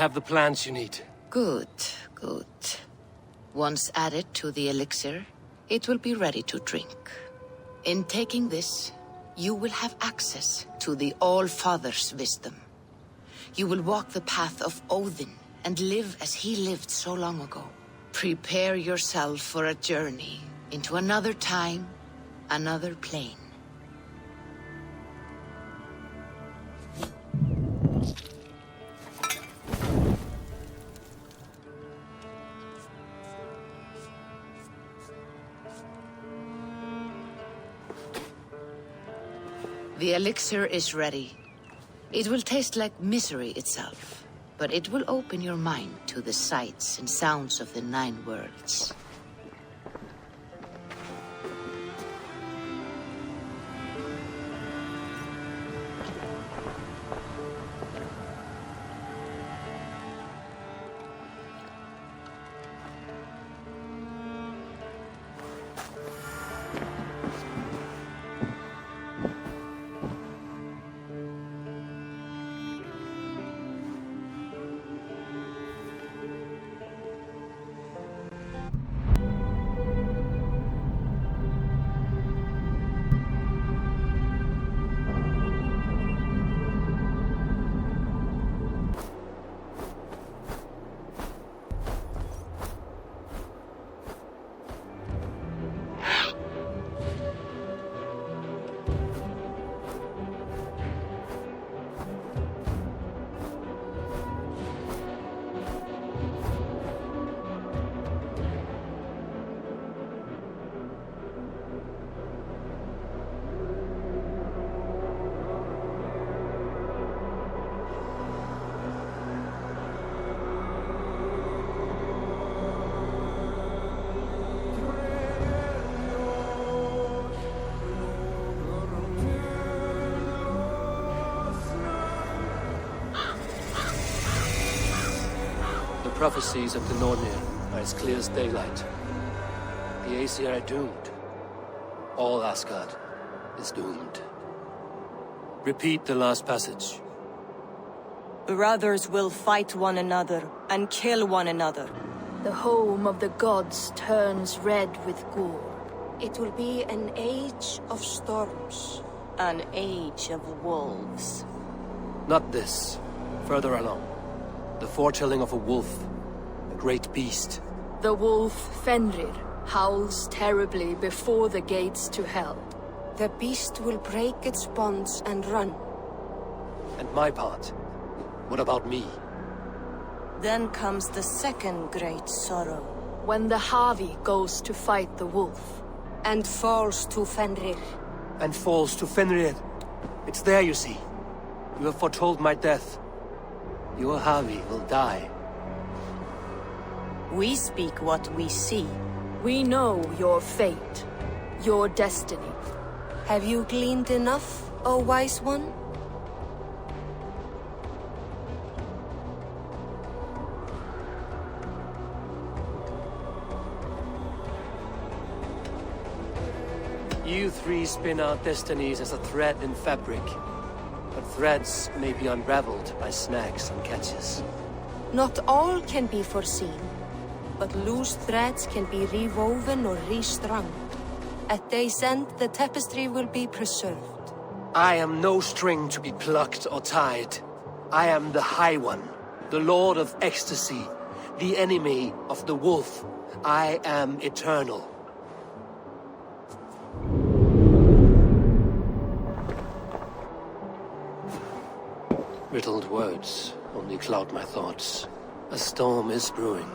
have the plants you need. Good, good. Once added to the elixir, it will be ready to drink. In taking this, you will have access to the All-Father's wisdom. You will walk the path of Odin and live as he lived so long ago. Prepare yourself for a journey into another time, another plane. The elixir is ready. It will taste like misery itself, but it will open your mind to the sights and sounds of the 9 worlds. The prophecies of the Nornir are as clear as daylight. The Aesir are doomed. All Asgard is doomed. Repeat the last passage. Brothers will fight one another and kill one another. The home of the gods turns red with gore. It will be an age of storms. An age of wolves. Not this. Further along. The foretelling of a wolf. A great beast. The wolf Fenrir howls terribly before the gates to hell. The beast will break its bonds and run. And my part? What about me? Then comes the second great sorrow. When the Havi goes to fight the wolf. And falls to Fenrir. And falls to Fenrir. It's there, you see. You have foretold my death. Your Havi will die. We speak what we see. We know your fate, your destiny. Have you gleaned enough, O wise one? You three spin out destinies as a thread in fabric. But threads may be unraveled by snags and catches. Not all can be foreseen, but loose threads can be rewoven or restrung. At day's end, the tapestry will be preserved. I am no string to be plucked or tied. I am the High One, the Lord of Ecstasy, the enemy of the wolf. I am eternal. Riddled words only cloud my thoughts. A storm is brewing.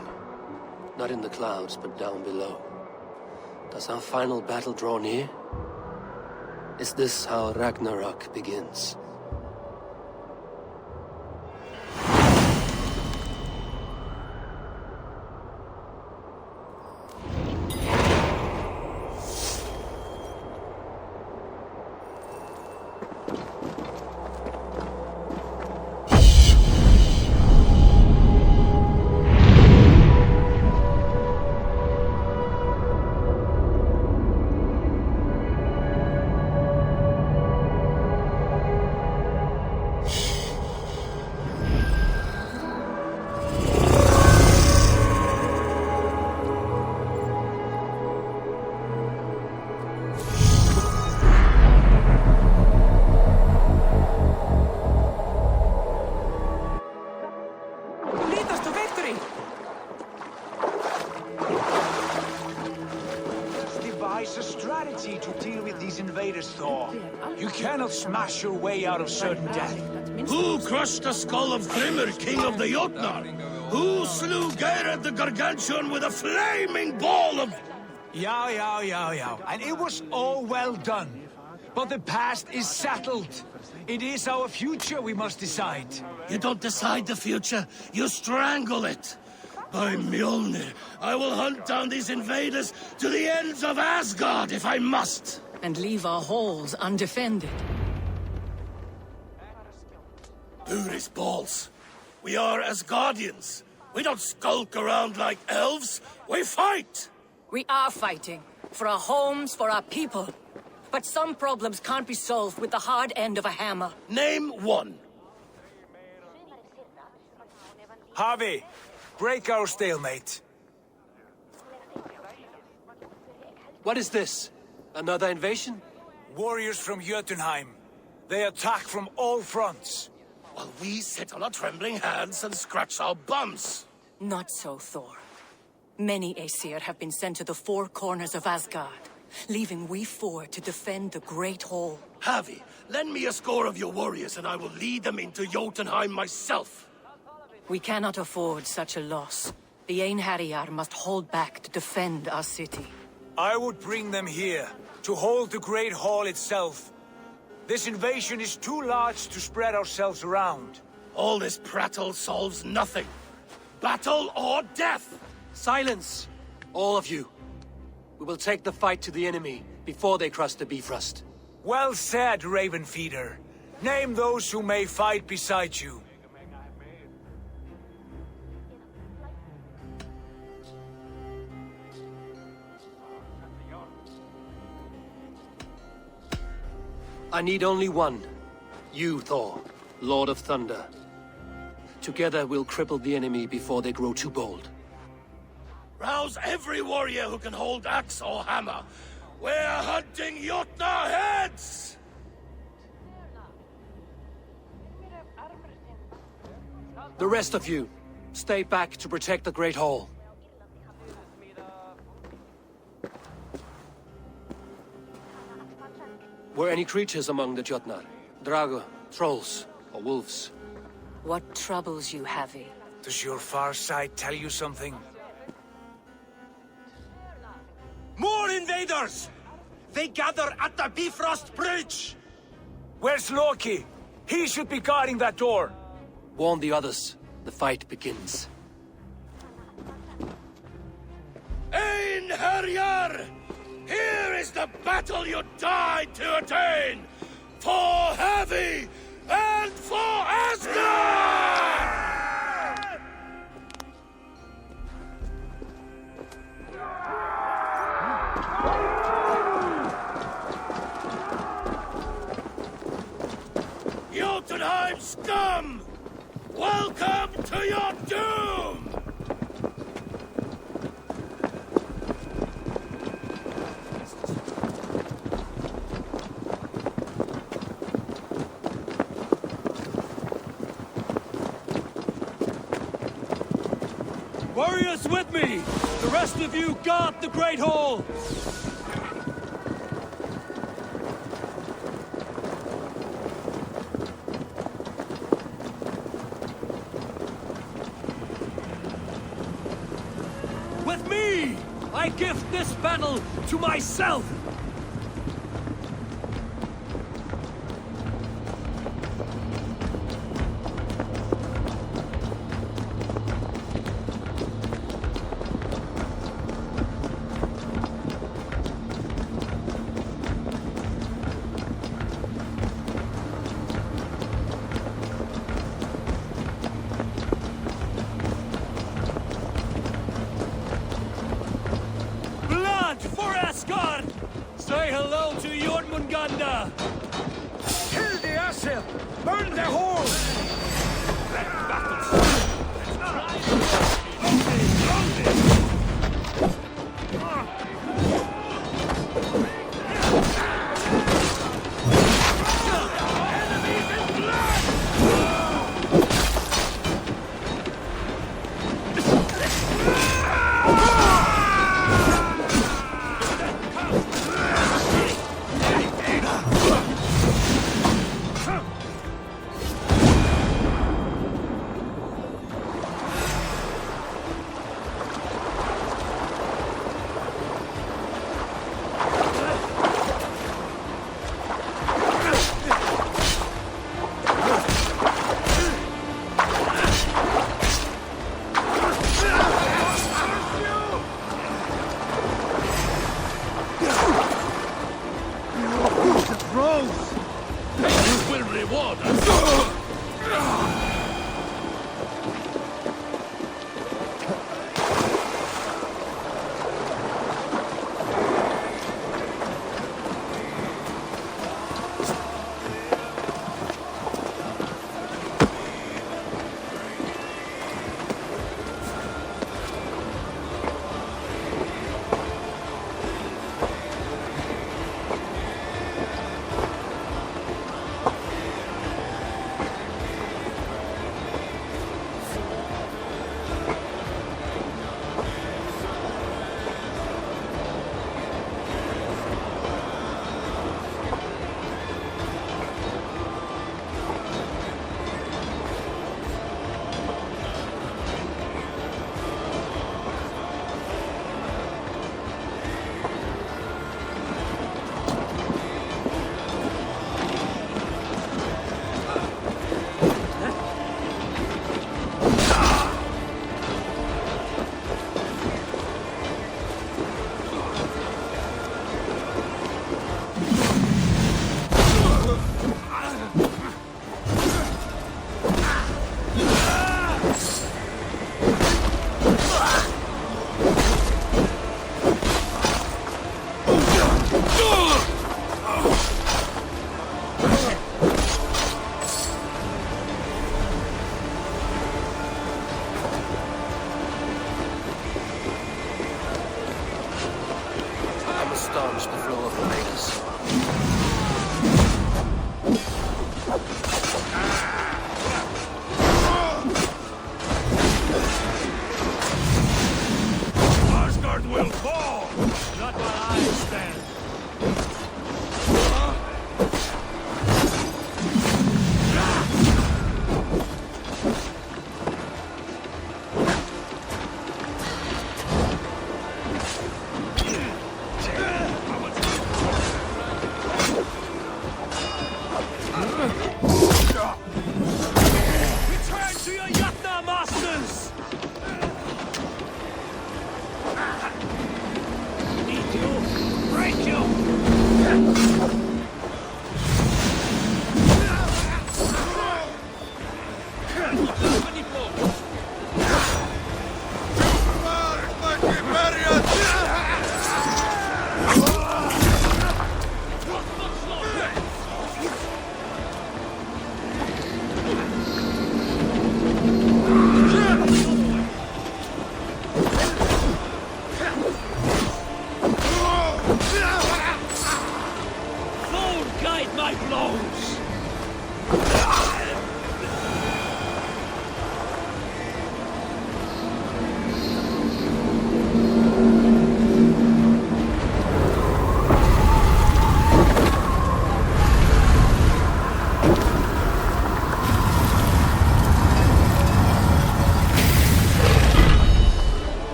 Not in the clouds, but down below. Does our final battle draw near? Is this how Ragnarok begins? You cannot smash your way out of certain death. Who crushed the skull of Grimr, king of the Jotnar? Who slew Geirad the Gargantuan with a flaming ball of... Yeah. And it was all well done. But the past is settled. It is our future we must decide. You don't decide the future, you strangle it. By Mjolnir, I will hunt down these invaders to the ends of Asgard if I must. And leave our halls undefended. Buri's balls. We are Asgardians. We don't skulk around like elves. We fight! We are fighting. For our homes, for our people. But some problems can't be solved with the hard end of a hammer. Name one. Harvey, break our stalemate. What is this? Another invasion? Warriors from Jotunheim. They attack from all fronts. While we sit on our trembling hands and scratch our bums. Not so, Thor. Many Aesir have been sent to the four corners of Asgard, leaving we four to defend the Great Hall. Havi, lend me a score of your warriors and I will lead them into Jotunheim myself. We cannot afford such a loss. The Einherjar must hold back to defend our city. I would bring them here, to hold the Great Hall itself. This invasion is too large to spread ourselves around. All this prattle solves nothing. Battle or death! Silence! All of you. We will take the fight to the enemy before they cross the Bifrost. Well said, Ravenfeeder. Name those who may fight beside you. I need only one. You, Thor, Lord of Thunder. Together we'll cripple the enemy before they grow too bold. Rouse every warrior who can hold axe or hammer. We're hunting Jotnar heads! The rest of you, stay back to protect the Great Hall. Were any creatures among the Jotnar? Drago, trolls, or wolves? What troubles you, Havi? Does your far sight tell you something? More invaders! They gather at the Bifrost Bridge! Where's Loki? He should be guarding that door. Warn the others. The fight begins. Einherjar! Here is the battle you died to attain! For Havi and for Asgard! Jotunheim scum! Welcome to your doom! Warriors with me! The rest of you guard the Great Hall! With me! I give this battle to myself! Say hello to Jormungandr! Kill the Aesir! Burn the hall! Let battle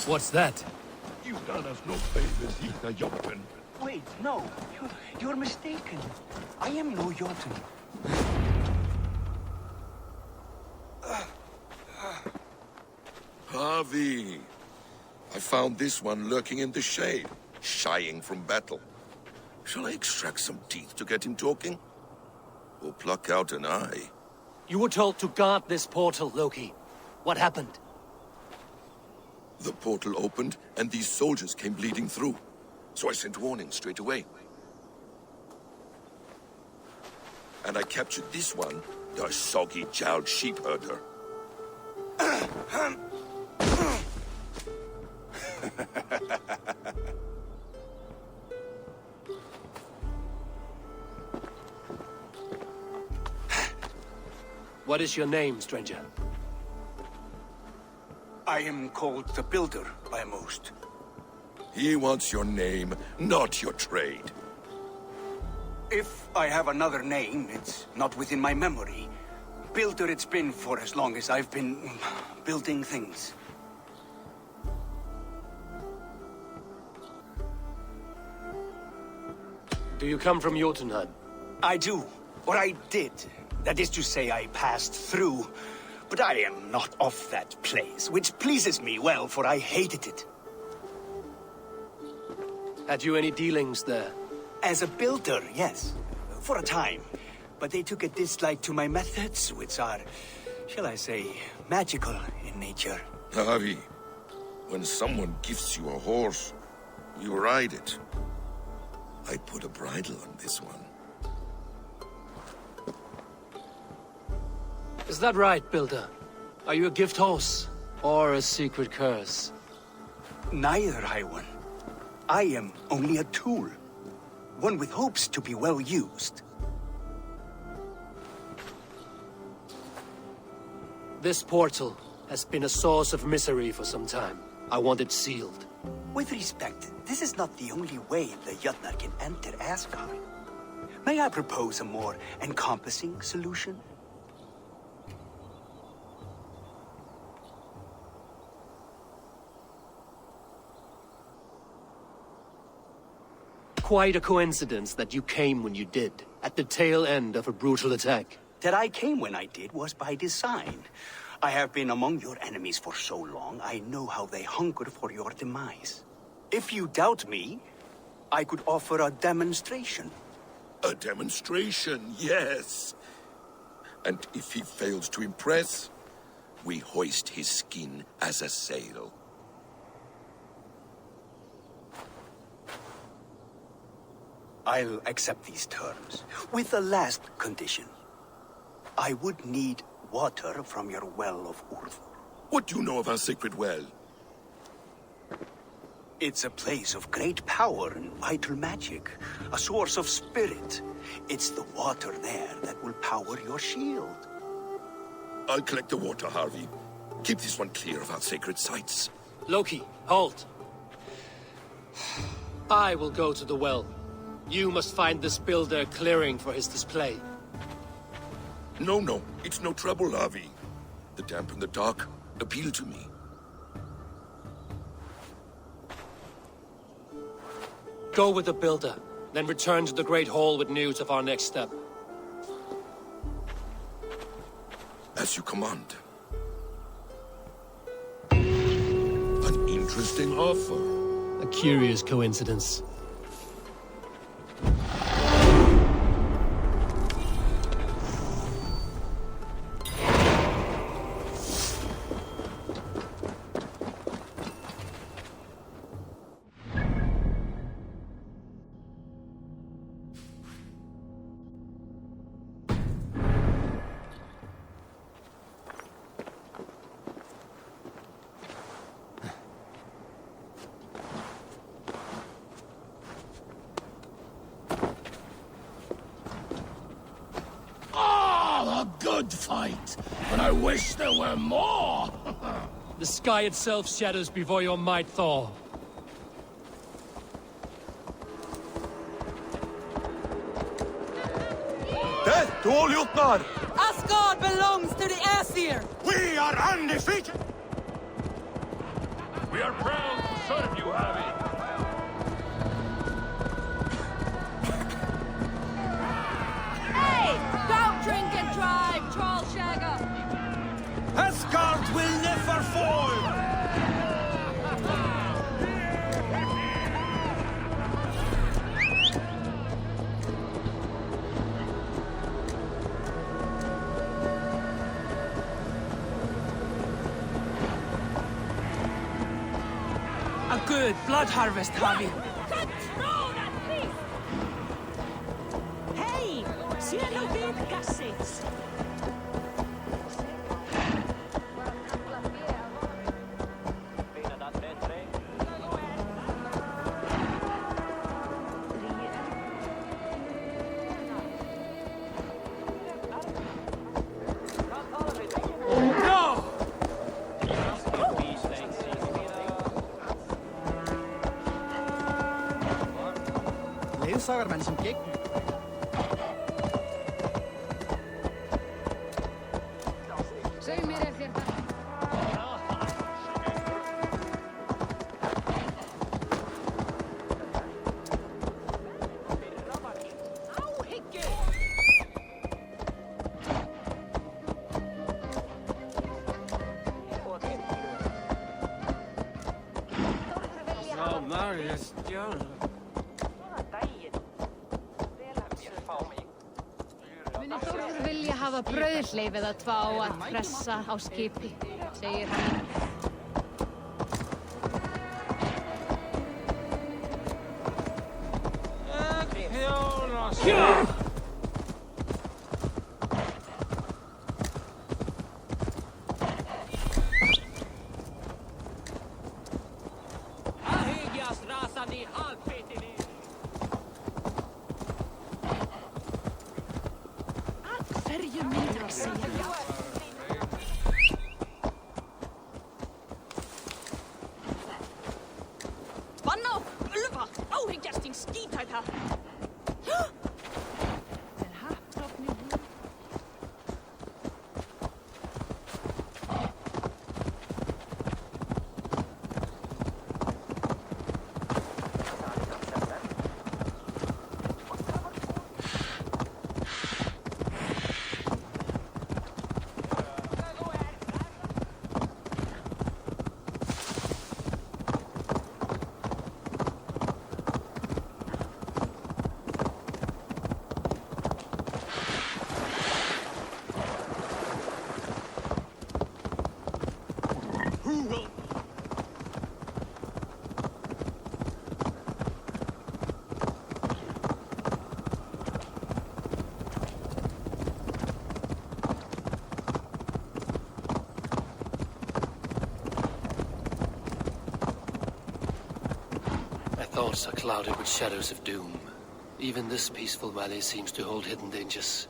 What's that? You've done us no favors, Hither Jotun. Wait, no. You're mistaken. I am no Jotun. Harvey. I found this one lurking in the shade, shying from battle. Shall I extract some teeth to get him talking? Or pluck out an eye? You were told to guard this portal, Loki. What happened? The portal opened, and these soldiers came bleeding through. So I sent warning straight away. And I captured this one, the soggy-jowled sheep herder. What is your name, stranger? I am called the Builder by most. He wants your name, not your trade. If I have another name, it's not within my memory. Builder it's been for as long as I've been building things. Do you come from Jotunheim? I do. Or I did. That is to say, I passed through. But I am not of that place, which pleases me well, for I hated it. Had you any dealings there? As a builder, yes. For a time. But they took a dislike to my methods, which are, shall I say, magical in nature. Harvey, when someone gifts you a horse, you ride it. I put a bridle on this one. Is that right, Builder? Are you a gift horse? Or a secret curse? Neither, High One. I am only a tool. One with hopes to be well used. This portal has been a source of misery for some time. I want it sealed. With respect, this is not the only way the Jötnar can enter Asgard. May I propose a more encompassing solution? Quite a coincidence that you came when you did, at the tail end of a brutal attack. That I came when I did was by design. I have been among your enemies for so long, I know how they hunger for your demise. If you doubt me, I could offer a demonstration. A demonstration, yes. And if he fails to impress, we hoist his skin as a sail. I'll accept these terms, with a last condition. I would need water from your well of Urthur. What do you know of our sacred well? It's a place of great power and vital magic, a source of spirit. It's the water there that will power your shield. I'll collect the water, Harvey. Keep this one clear of our sacred sites. Loki, halt. I will go to the well. You must find this builder clearing for his display. No, it's no trouble, Harvey. The damp and the dark appeal to me. Go with the builder, then return to the Great Hall with news of our next step. As you command. interesting offer. A curious coincidence. Good fight, but I wish there were more. The sky itself shatters before your might, Thor. Death to all Jotnar! Asgard belongs to the Aesir! We are undefeated! We are proud to serve you, Harry. Don't drink and drive, troll shagger! Asgard will never fall! A good blood harvest, Harvey. Control that beast! Hey! Siellä on kasseissa! Ledsagermand som gik. Segð mér þér það. Hafa brauðleif eða tvá að pressa á skipi, segir hann. Thoughts are clouded with shadows of doom. Even this peaceful valley seems to hold hidden dangers.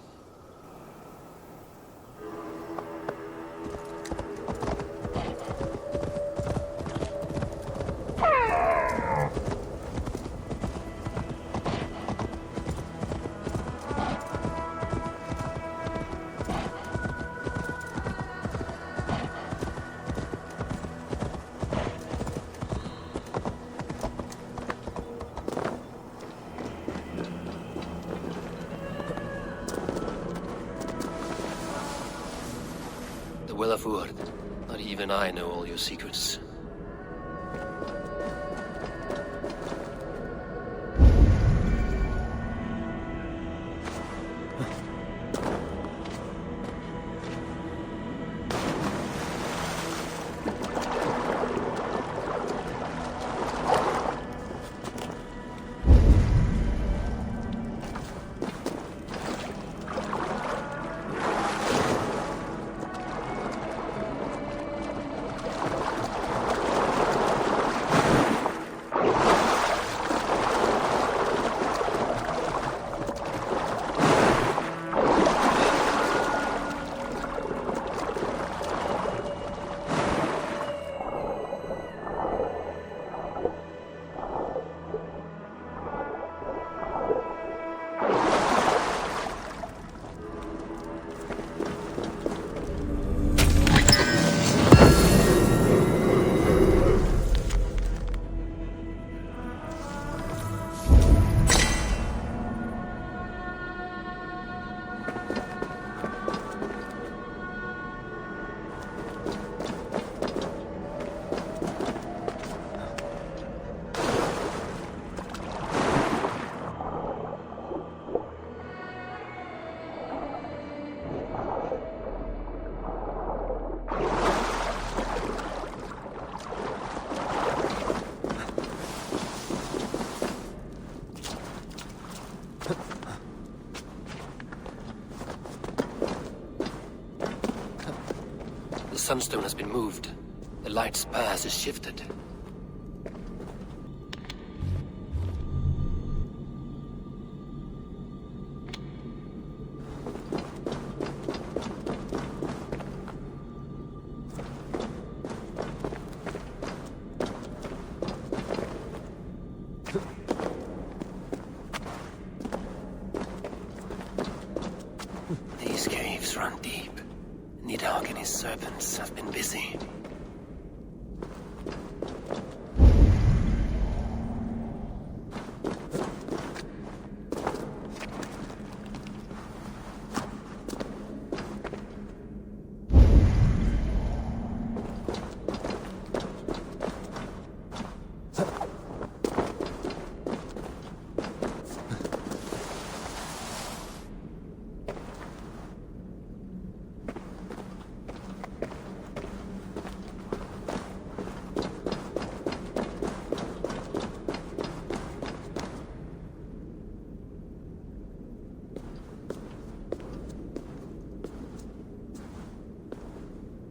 Not even I know all your secrets. sunstone has been moved. The light's path is shifted. These caves run deep. jourdg and his servants have been busy.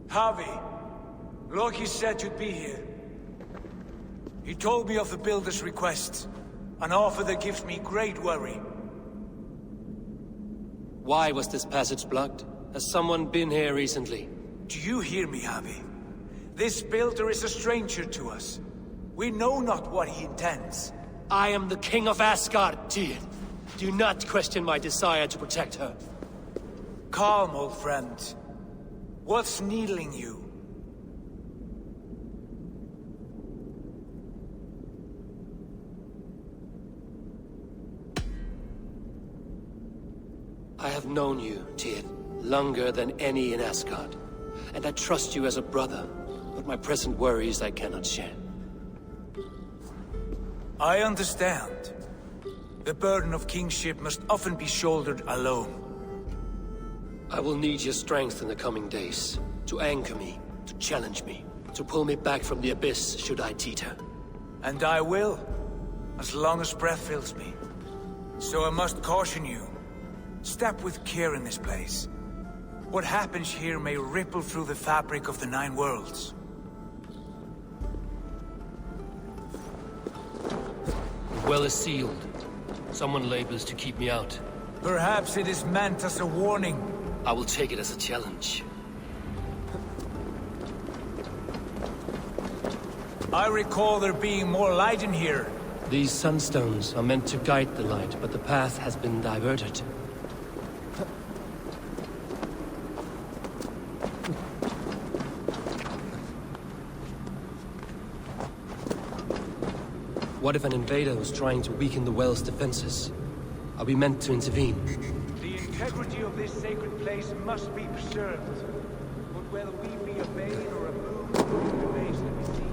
Harvey, Loki said you'd be here. He told me of the Builder's request, an offer that gives me great worry. Why was this passage blocked? Has someone been here recently? Do you hear me, Harvey? This Builder is a stranger to us. We know not what he intends. I am the King of Asgard, Tyr. Do not question my desire to protect her. Calm, old friend. What's needling you? I have known you, Tyr, longer than any in Asgard. And I trust you as a brother, but my present worries I cannot share. I understand. The burden of kingship must often be shouldered alone. I will need your strength in the coming days, to anchor me, to challenge me, to pull me back from the abyss should I teeter. And I will, as long as breath fills me. So I must caution you. Step with care in this place. What happens here may ripple through the fabric of the 9 worlds. The well is sealed. Someone labors to keep me out. Perhaps it is meant as a warning. I will take it as a challenge. I recall there being more light in here. These sunstones are meant to guide the light, but the path has been diverted. What if an invader was trying to weaken the well's defenses? Are we meant to intervene? The integrity of this sacred place must be preserved. But whether we be a bane or a boon remains to be seen.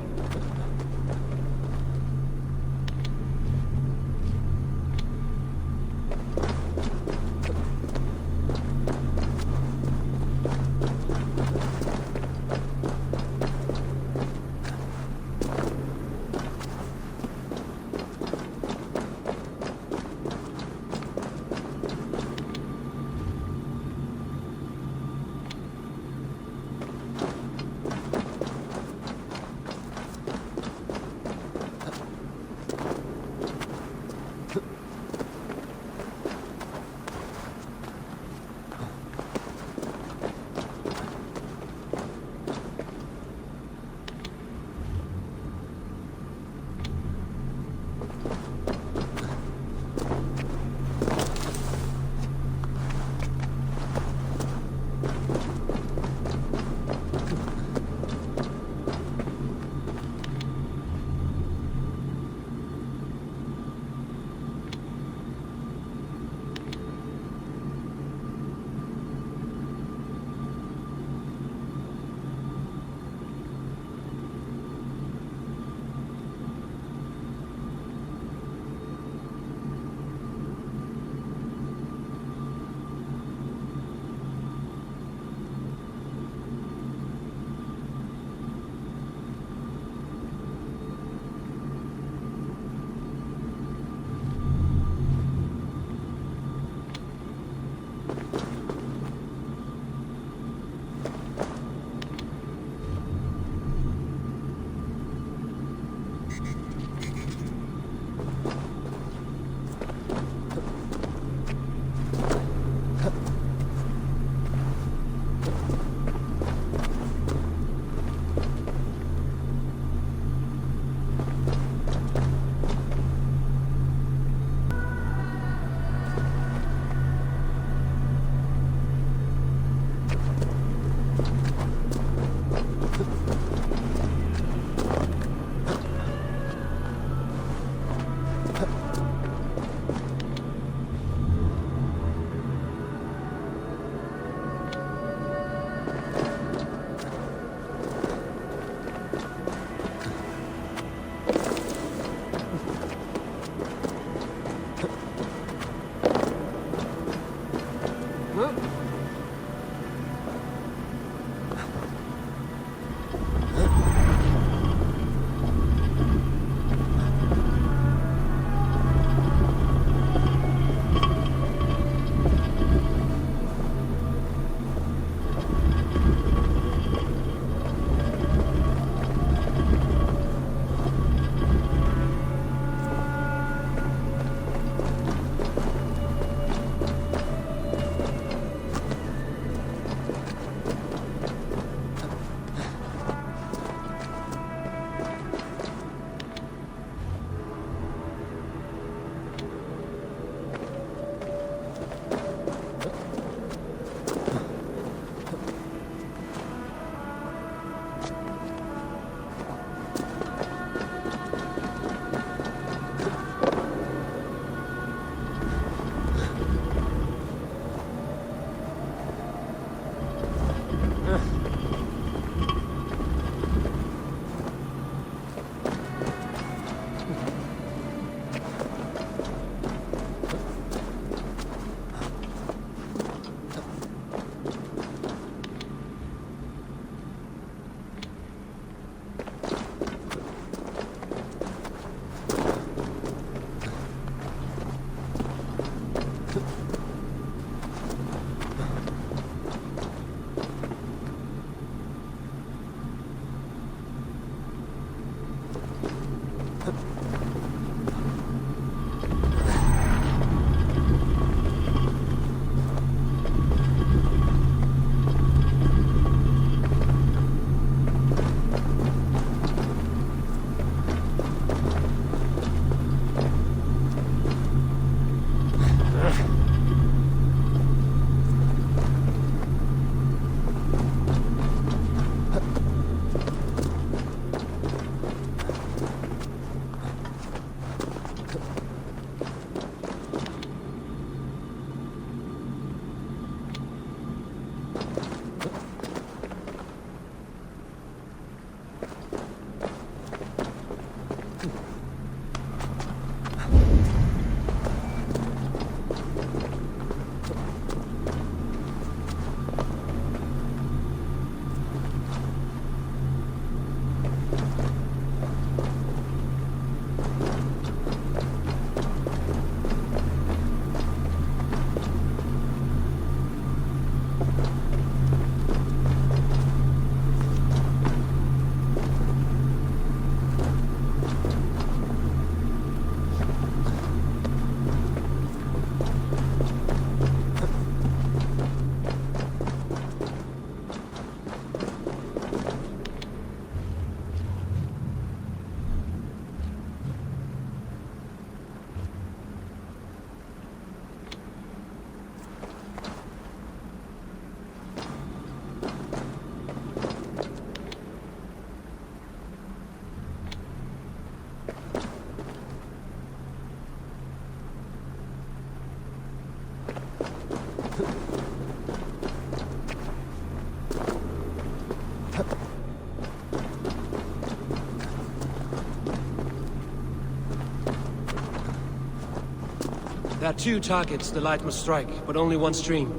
There are 2 targets the light must strike, but only one stream.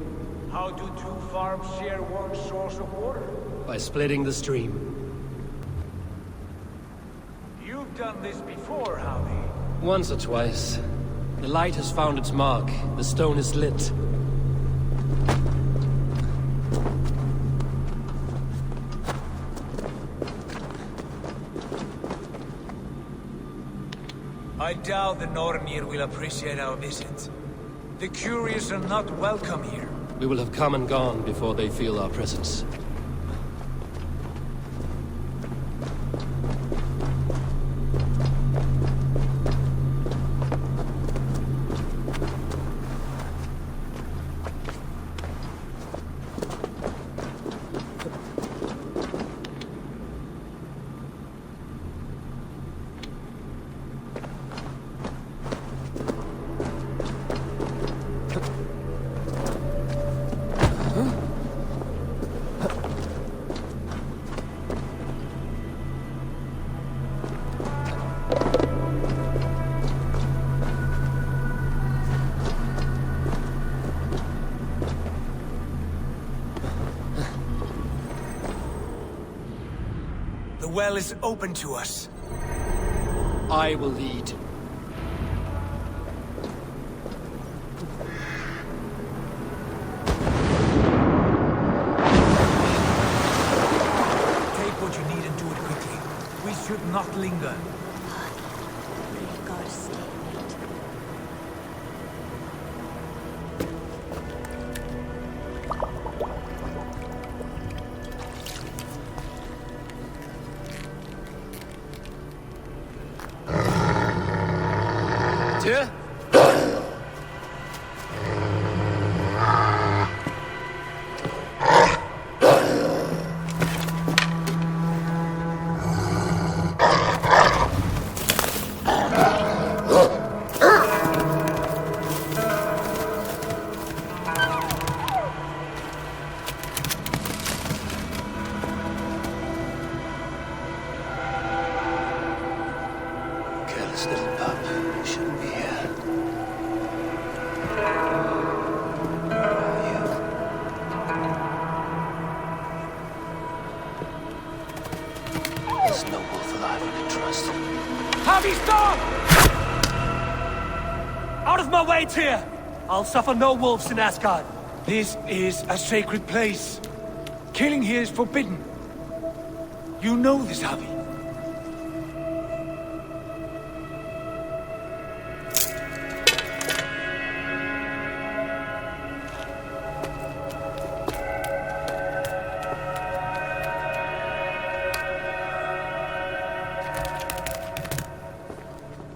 How do 2 farms share one source of water? By splitting the stream. You've done this before, Howie. Once or twice. The light has found its mark. The stone is lit. I doubt the Nornir will appreciate our visit. The curious are not welcome here. We will have come and gone before they feel our presence. The well is open to us. I will lead. Take what you need and do it quickly. We should not linger. Dear? Careless little pup. You shouldn't be here. Where are you? There's no wolf alive I can trust. Harvey, stop! Out of my way, Tyr! I'll suffer no wolves in Asgard. This is a sacred place. Killing here is forbidden. You know this, Harvey.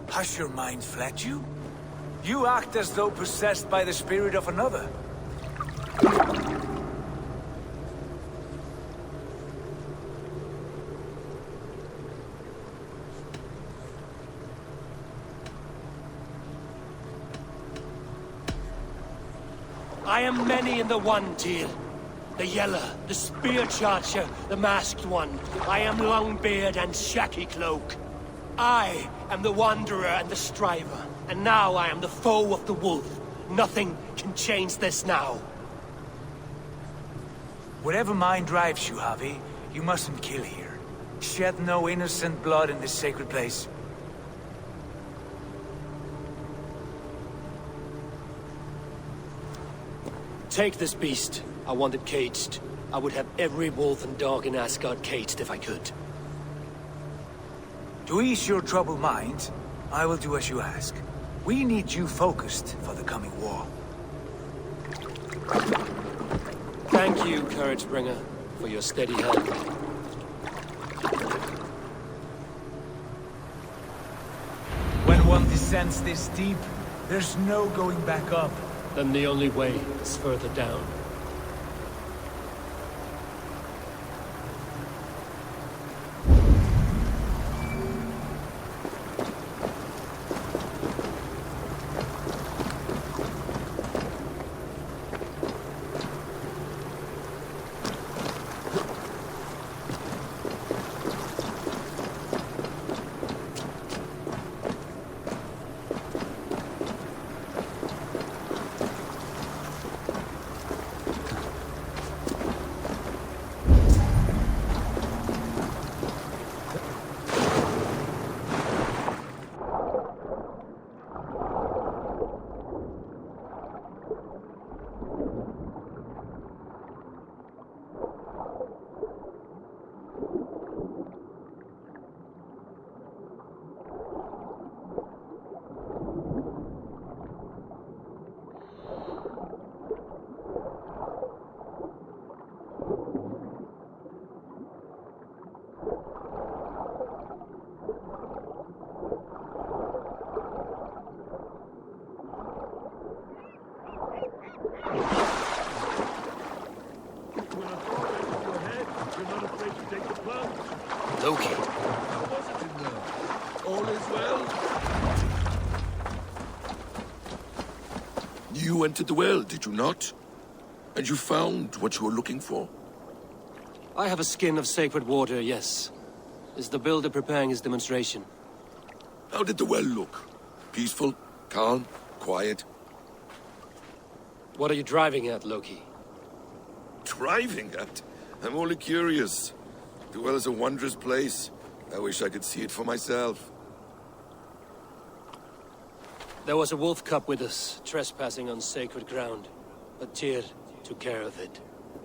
Has your mind fled you? You act as though possessed by the spirit of another. I am many in the one, Tyr. The Yeller, the Spear Charger, the Masked One. I am Longbeard and Shaky Cloak. I am the Wanderer and the Striver. And now I am the foe of the Wolf. Nothing can change this now. Whatever mind drives you, Harvey, you mustn't kill here. Shed no innocent blood in this sacred place. Take this beast. I want it caged. I would have every wolf and dog in Asgard caged if I could. To ease your troubled mind, I will do as you ask. We need you focused for the coming war. Thank you, Couragebringer, for your steady hand. When one descends this deep, there's no going back up. Then the only way is further down. Loki. All is well. You entered the well, did you not? And you found what you were looking for? I have a skin of sacred water, yes. Is the builder preparing his demonstration? How did the well look? Peaceful? Calm? Quiet? What are you driving at, Loki? Driving at? I'm only curious. The well is a wondrous place. I wish I could see it for myself. There was a wolf cub with us, trespassing on sacred ground. But Tyr took care of it.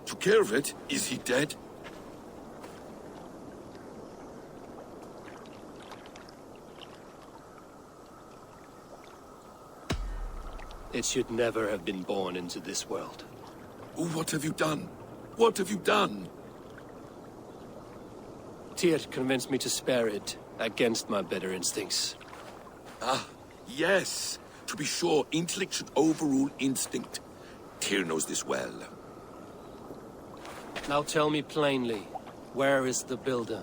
Took care of it? Is he dead? It should never have been born into this world. What have you done? What have you done? Tyr convinced me to spare it, against my better instincts. Ah, yes. To be sure, intellect should overrule instinct. Tyr knows this well. Now tell me plainly, where is the builder?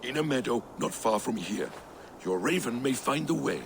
In a meadow, not far from here. Your raven may find the way.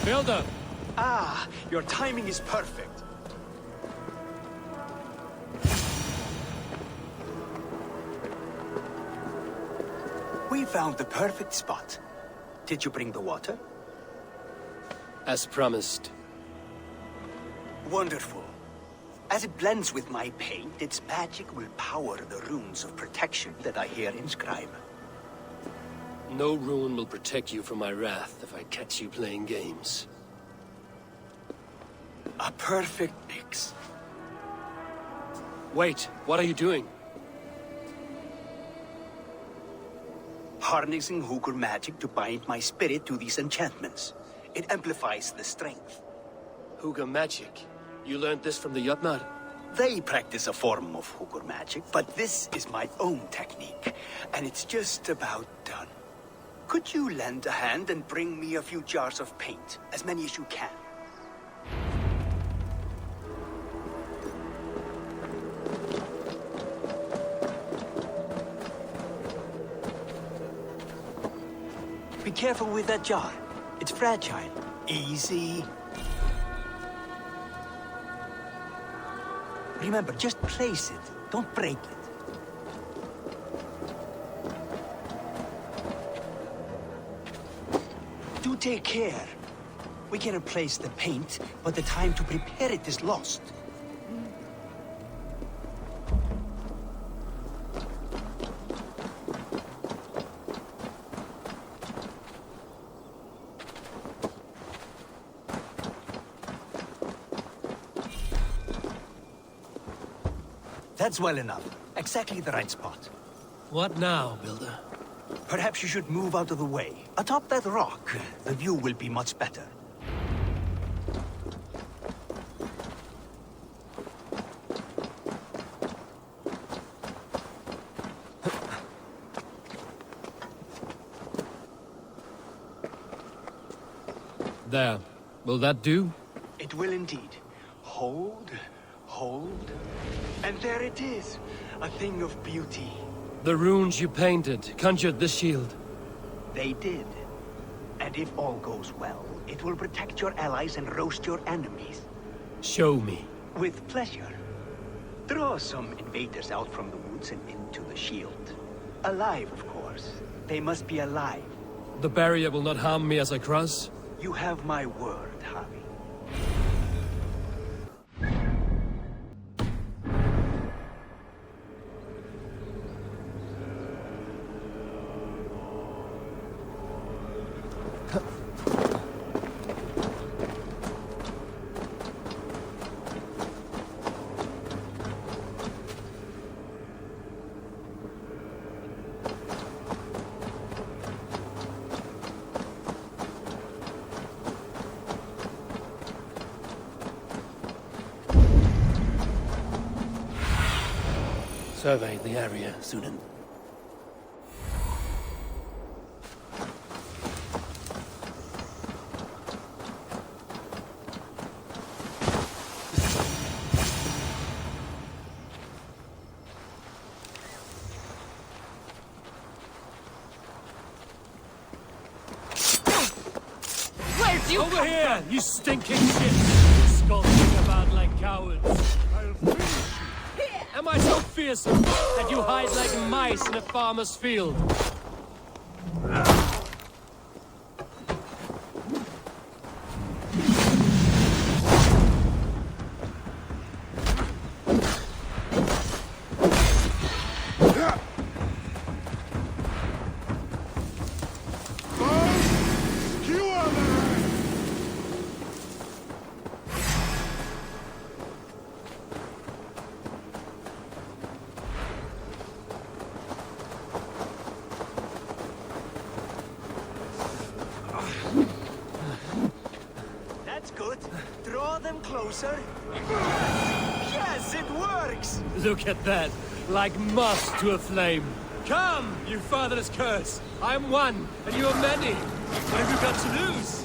Builder! Ah, your timing is perfect. We found the perfect spot. Did you bring the water? As promised. Wonderful. As it blends with my paint, its magic will power the runes of protection that I here inscribe. No rune will protect you from my wrath if I catch you playing games. A perfect mix. Wait, what are you doing? Harnessing Hugr magic to bind my spirit to these enchantments. It amplifies the strength. Hugr magic? You learned this from the jötnar? They practice a form of Hugr magic, but this is my own technique, and it's just about done. Could you lend a hand and bring me a few jars of paint? As many as you can. Be careful with that jar. It's fragile. Easy. Remember, just place it. Don't break it. Do take care. We can replace the paint, but the time to prepare it is lost. That's well enough. Exactly the right spot. What now, Builder? Perhaps you should move out of the way. Atop that rock, the view will be much better. There. Will that do? It will indeed. Hold, hold, and there it is. A thing of beauty. The runes you painted conjured the shield. They did. And if all goes well, it will protect your allies and roast your enemies. Show me. With pleasure. Draw some invaders out from the woods and into the shield. Alive, of course. They must be alive. The barrier will not harm me as I cross? You have my word, Harry. survey the area, Sunan. Over here, you stinking shit! You're skulking about like cowards. I'll finish you. Am I so fearsome that you hide like mice in a farmer's field? Yes, it works! Look at that, like moth to a flame. Come, you fatherless curse! I am one, and you are many. What have you got to lose?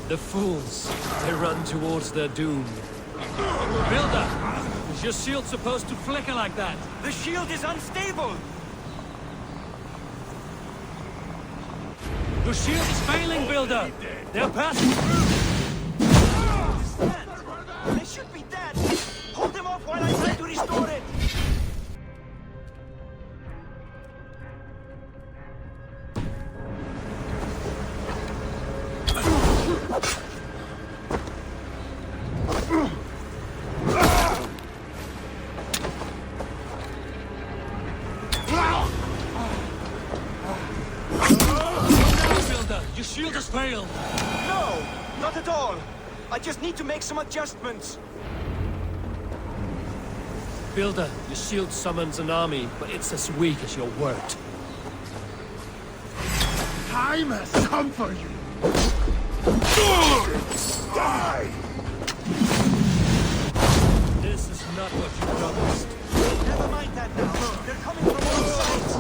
The fools, they run towards their doom. Builder, is your shield supposed to flicker like that? The shield is unstable! Your shield is failing, Builder! They're passing through! They should be dead! Hold them off while I try to restore it! Builder, your shield has failed! No! Not at all! I just need to make some adjustments. Builder, your shield summons an army, but it's as weak as your word. Time has come for you! Die! This is not what you promised. Never mind that now. They're coming from all sides.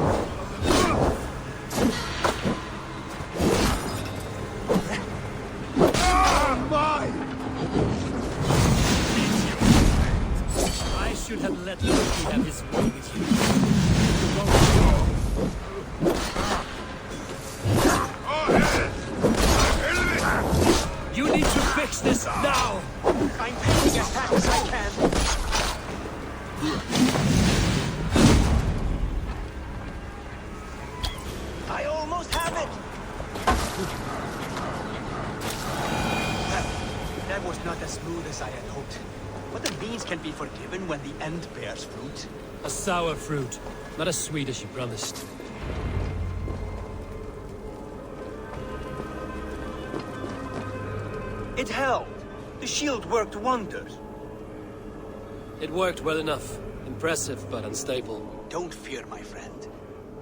I should have let Loki have his way with you. You need to fix this now! I'm paying as fast as I can. I almost have it! That was not as smooth as I had hoped. But the means can be forgiven when the end bears fruit. A sour fruit, not as sweet as you promised. It held. The shield worked wonders. It worked well enough. Impressive, but unstable. Don't fear, my friend.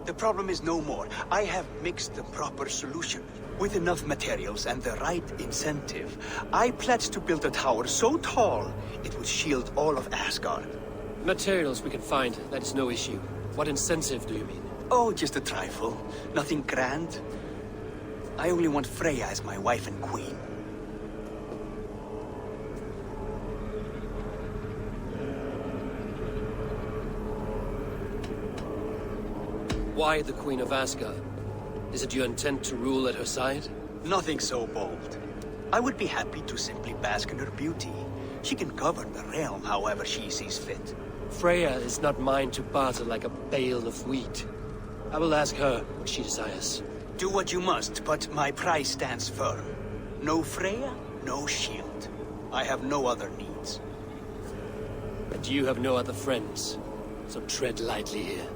The problem is no more. I have mixed the proper solution. With enough materials and the right incentive, I pledge to build a tower so tall, it would shield all of Asgard. Materials we can find, that is no issue. What incentive do you mean? Oh, just a trifle. Nothing grand. I only want Freya as my wife and queen. Why the Queen of Asgard? Is it your intent to rule at her side? Nothing so bold. I would be happy to simply bask in her beauty. She can govern the realm however she sees fit. Freya is not mine to barter like a bale of wheat. I will ask her what she desires. Do what you must, but my price stands firm. No Freya, no shield. I have no other needs. And you have no other friends, so tread lightly here.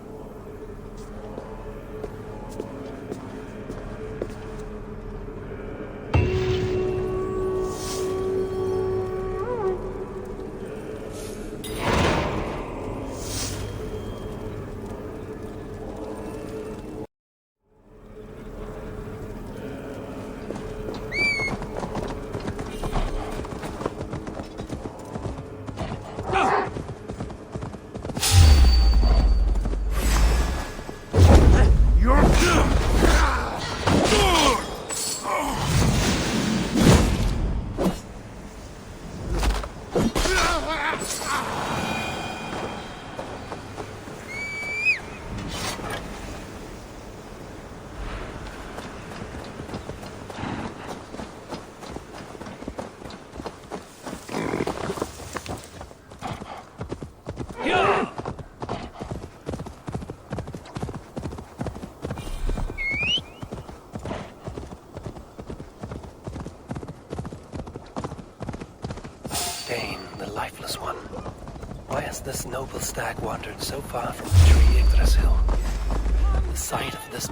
this noble stag wandered so far from the tree Yggdrasil? The sight of this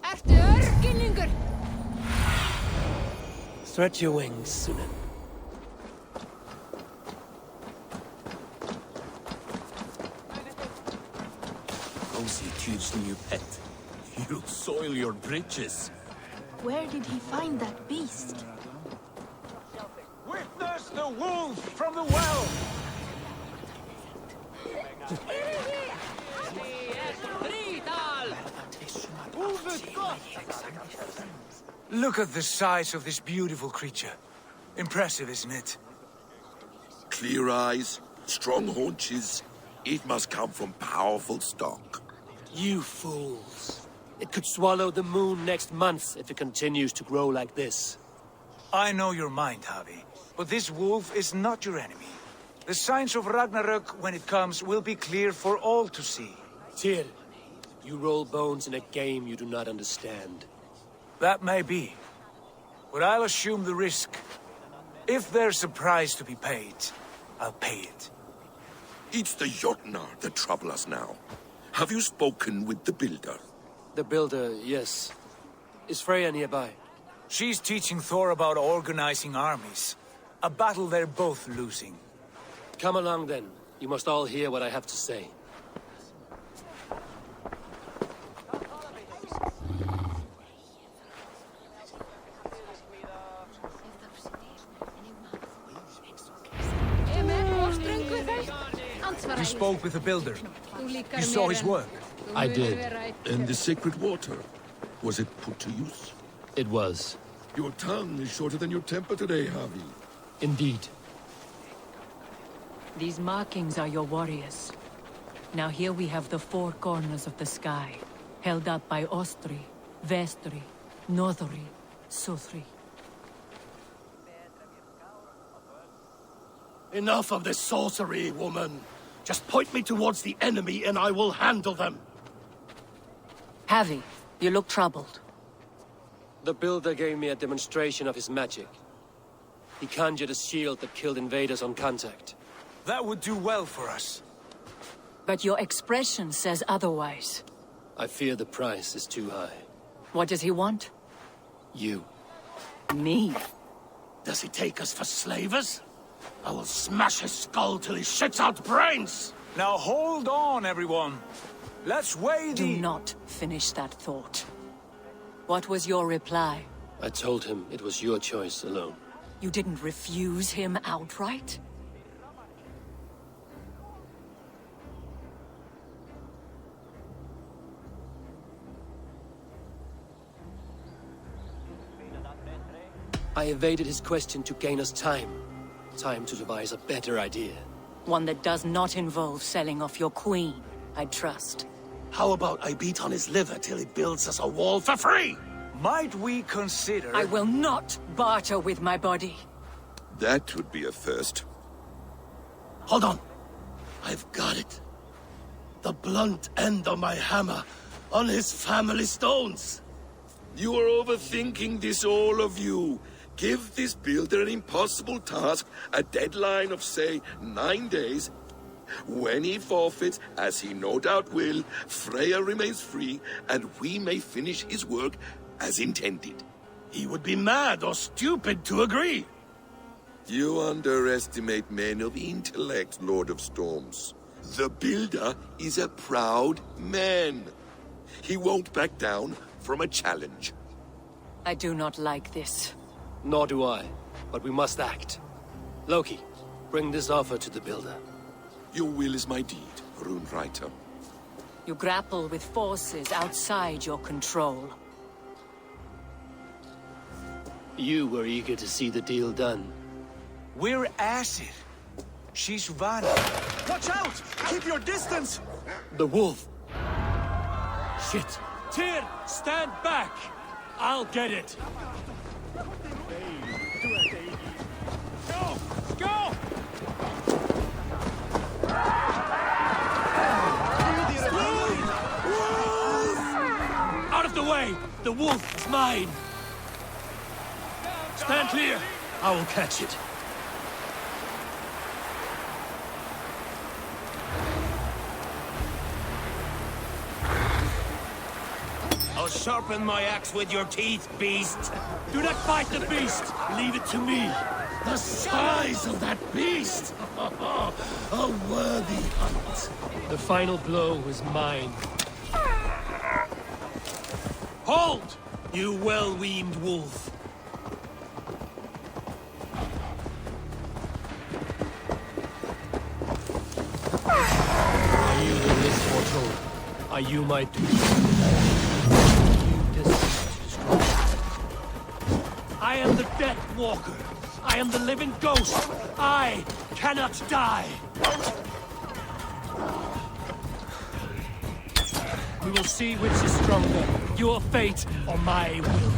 Ertu örginningur? Stretch your wings, Sunan. Constitutes new pet. You'll soil your britches. Where did he find that beast? Witness the wolf from the well! Look at the size of this beautiful creature. Impressive, isn't it? Clear eyes, strong haunches. It must come from powerful stock. You fools. It could swallow the moon next month if it continues to grow like this. I know your mind, Javi, but this wolf is not your enemy. The signs of Ragnarök, when it comes, will be clear for all to see. Tyr, you roll bones in a game you do not understand. That may be, but I'll assume the risk. If there's a price to be paid, I'll pay it. It's the Jötnar that trouble us now. Have you spoken with the builder? The builder, yes. Is Freya nearby? She's teaching Thor about organizing armies. A battle they're both losing. Come along then. You must all hear what I have to say. You spoke with the builder. You saw his work. I did. And the sacred water, was it put to use? It was. Your tongue is shorter than your temper today, Javi. Indeed. These markings are your warriors. Now here we have the four corners of the sky, held up by Ostri, Vestri, Northri, Southri. Enough of this sorcery, woman. Just point me towards the enemy and I will handle them. Javi, you look troubled. The builder gave me a demonstration of his magic. He conjured a shield that killed invaders on contact. That would do well for us. But your expression says otherwise. I fear the price is too high. What does he want? You. Me? Does he take us for slavers? I will smash his skull till he shits out brains! Now hold on, everyone. Let's weigh the... Do not finish that thought. What was your reply? I told him it was your choice alone. You didn't refuse him outright? I evaded his question to gain us time. Time to devise a better idea. One that does not involve selling off your queen, I trust. How about I beat on his liver till he builds us a wall for free? Might we consider... I will not barter with my body. That would be a first. Hold on. I've got it. The blunt end of my hammer on his family stones. You are overthinking this, all of you. Give this builder an impossible task, a deadline of, say, 9 days. When he forfeits, as he no doubt will, Freya remains free, and we may finish his work as intended. He would be mad or stupid to agree. You underestimate men of intellect, Lord of Storms. The builder is a proud man. He won't back down from a challenge. I do not like this. Nor do I, but we must act. Loki, bring this offer to the builder. Your will is my deed, Rune Writer. You grapple with forces outside your control. You were eager to see the deal done. We're at it. She's Vana. Watch out! Keep your distance! The wolf! Shit! Tyr, stand back! I'll get it! Go! Go! Out of the way! The wolf is mine! Stand clear! I will catch it. I'll sharpen my axe with your teeth, beast. Do not fight the beast! Leave it to me! The size of that beast! A worthy hunt. The final blow is mine. Hold! You well-weaned wolf. Are you the misfortune? Are you my doom? I am the Death Walker. I am the living ghost. I cannot die. We will see which is stronger, your fate or my will.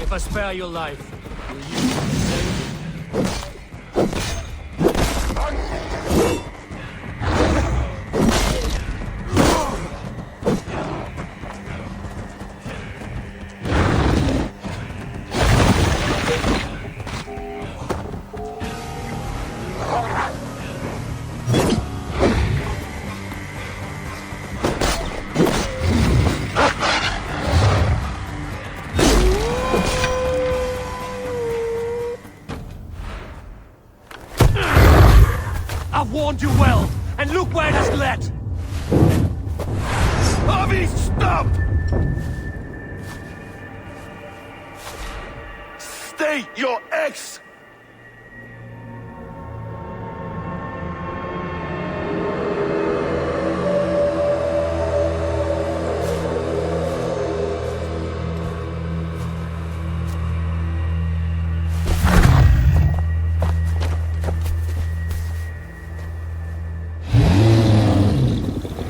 If I spare your life, will you do the same? I've warned you well, and look where it has led! Avi, stop! they your ex?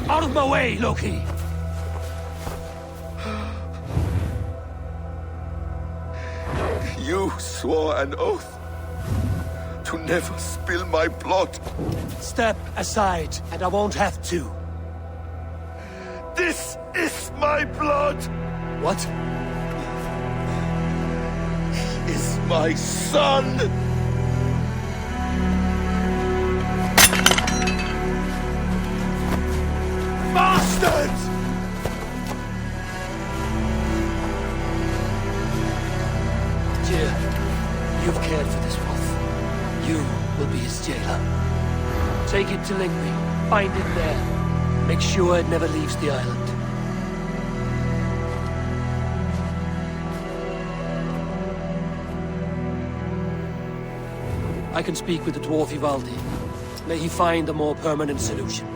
Out of my way, Loki! You swore an oath to never spill my blood. Step aside, and I won't have to. This is my blood! What? He is my son! Bastards! Dear, you've cared for this wolf. You will be his jailer. Take it to Lingby. Find it there. Make sure it never leaves the island. I can speak with the dwarf Ivaldi. May he find a more permanent solution.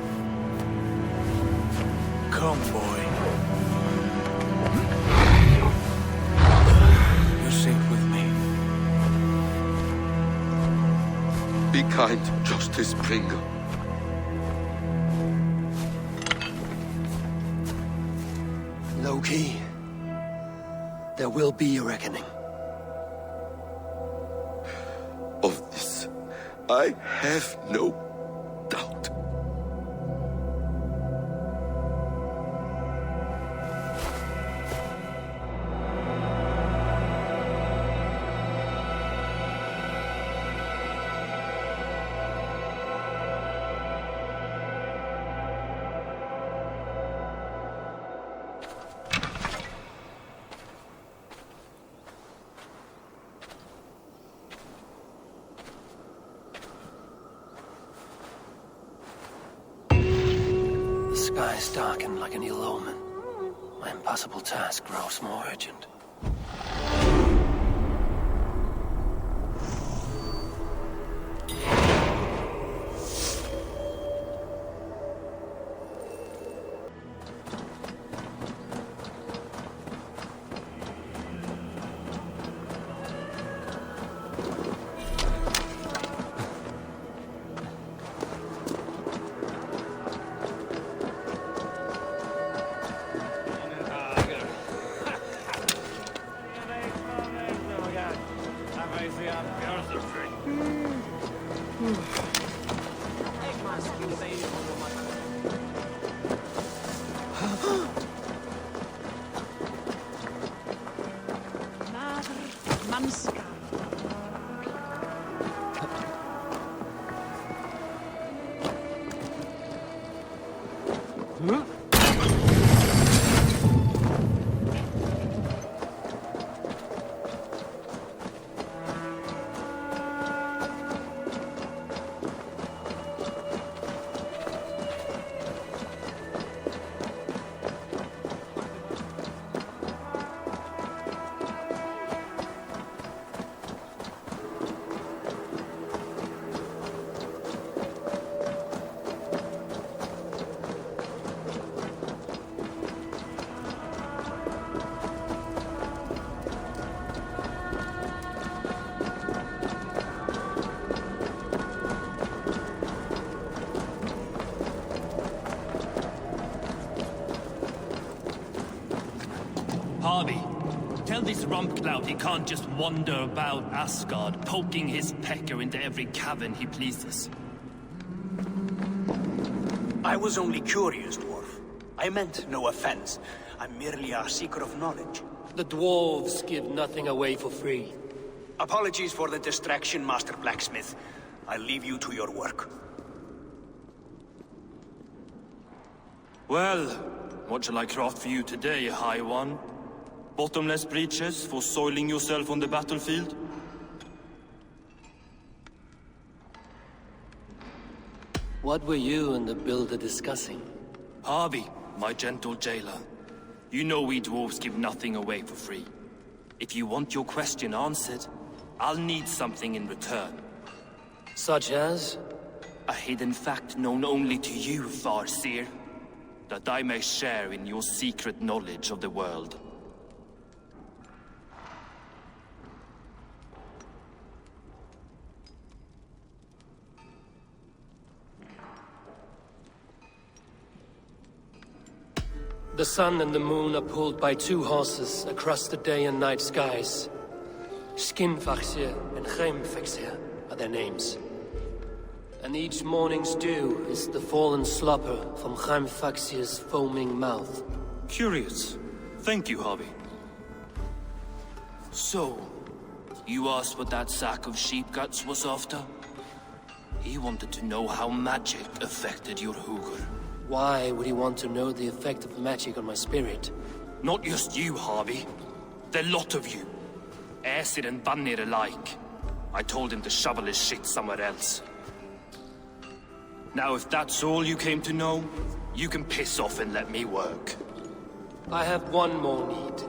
Come, boy. You're safe with me. Be kind, Justice Bringer. Loki, there will be a reckoning. Of this, I have no doubt. The skies darken like an ill omen. My impossible task grows more urgent. Tell this rump cloud he can't just wander about Asgard, poking his pecker into every cavern he pleases. I was only curious, dwarf. I meant no offense. I'm merely a seeker of knowledge. The dwarves give nothing away for free. Apologies for the distraction, Master Blacksmith. I'll leave you to your work. Well, what shall I craft for you today, High One? Bottomless breeches for soiling yourself on the battlefield? What were you and the builder discussing? Harvey, my gentle jailer. You know we dwarves give nothing away for free. If you want your question answered, I'll need something in return. Such as? A hidden fact known only to you, Farseer. That I may share in your secret knowledge of the world. The sun and the moon are pulled by two horses across the day and night skies. Skinfaxir and Chemfaxir are their names. And each morning's dew is the fallen slopper from Chemfaxir's foaming mouth. Curious. Thank you, Harvey. So, you asked what that sack of sheep guts was after? He wanted to know how magic affected your Hugr. Why would he want to know the effect of magic on my spirit? Not just you, Harvey. The lot of you. Aesir and Vanir alike. I told him to shovel his shit somewhere else. Now, if that's all you came to know, you can piss off and let me work. I have one more need.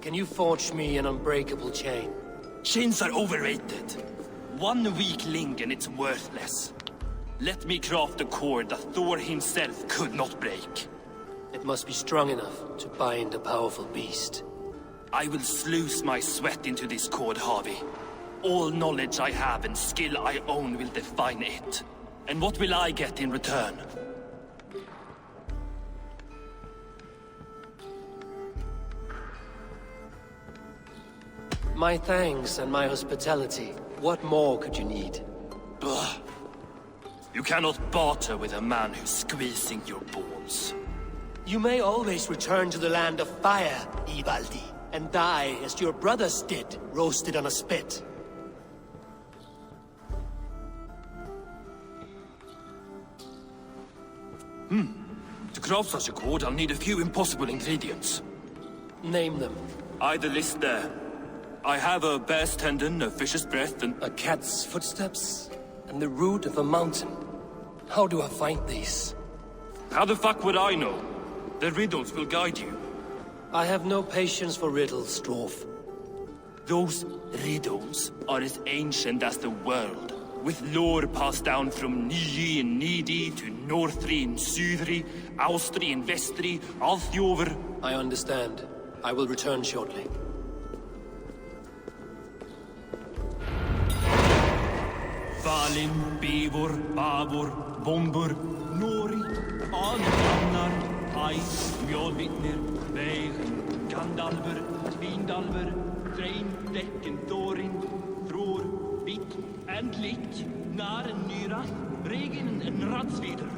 Can you forge me an unbreakable chain? Chains are overrated. One weak link and it's worthless. Let me craft a cord that Thor himself could not break. It must be strong enough to bind a powerful beast. I will sluice my sweat into this cord, Harvey. All knowledge I have and skill I own will define it. And what will I get in return? My thanks and my hospitality. What more could you need? Ugh. You cannot barter with a man who's squeezing your balls. You may always return to the land of fire, Ivaldi, and die as your brothers did, roasted on a spit. To craft such a cord, I'll need a few impossible ingredients. Name them. The list there. I have a bear's tendon, a fish's breath, and a cat's footsteps, and the root of a mountain. How do I find these? How the fuck would I know? The riddles will guide you. I have no patience for riddles, dwarf. Those riddles are as ancient as the world, with lore passed down from Niji and Nidi to Northri and Sudri, Austri and Vestri, Althjover. I understand. I will return shortly. Valin, Eivor, Bavor, Bombur, Nori, Annar, Ais, Mjolvitnir, Veig, Gandalfur, Vindalfur, Drein, Dekken, Thorin, Thror, Vik, and Lik, Naren, Nyra, Regin, and Ratsvider.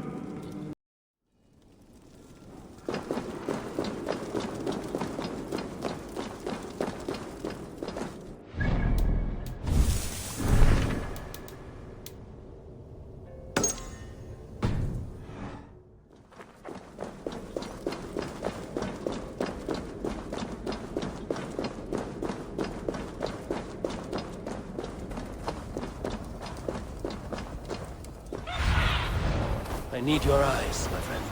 I need your eyes, my friend.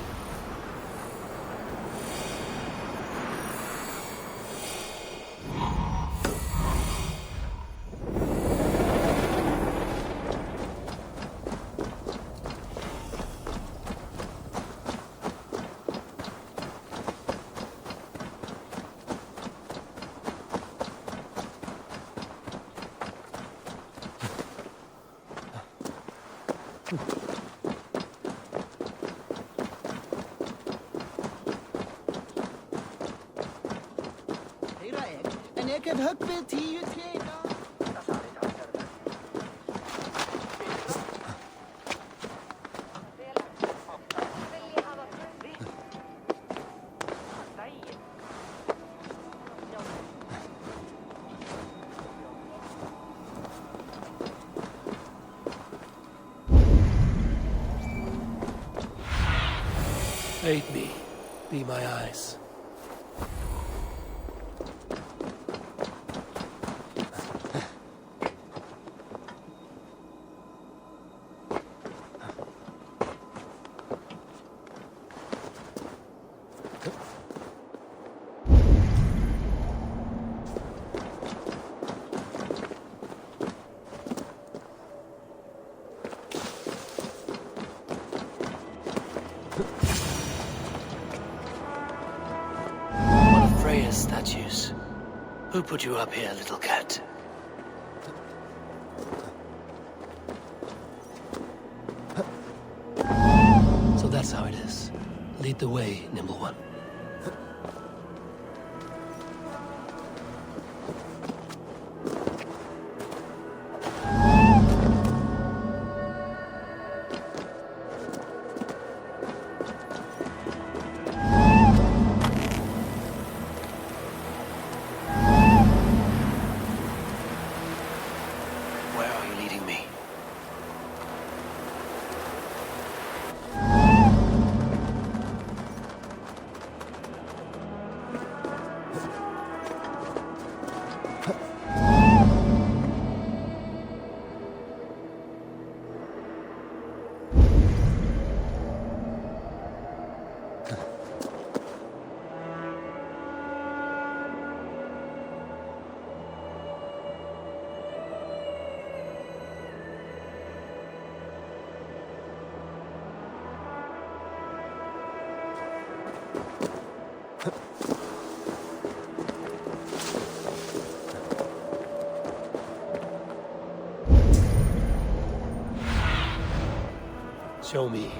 Aid me. Be my eyes. Who put you up here, little cat? So that's how it is. Lead the way, nimble one. Show me.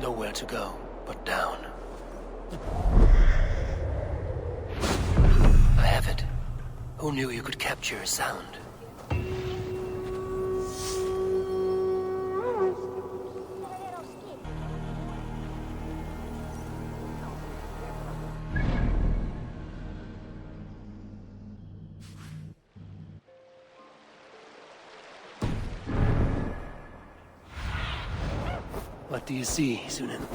Nowhere to go but down. I have it. Who knew you could capture a sound? What do you see, Sunan?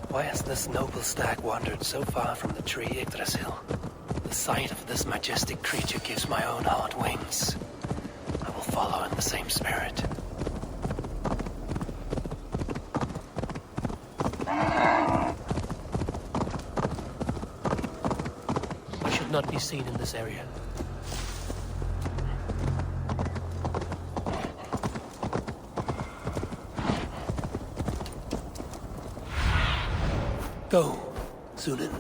Why has this noble stag wandered so far from the tree Yggdrasil? The sight of this majestic creature gives my own heart wings. I will follow in the same spirit. I should not be seen in this area. Go, Zunin.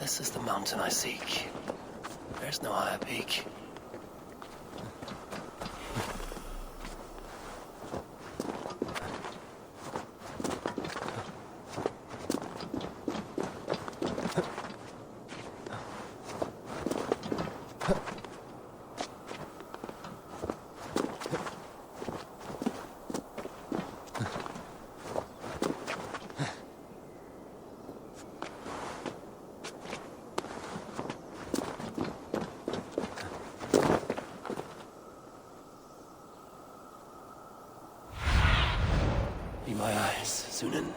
This is the mountain I seek. There's no higher peak. Be my eyes, Zunin.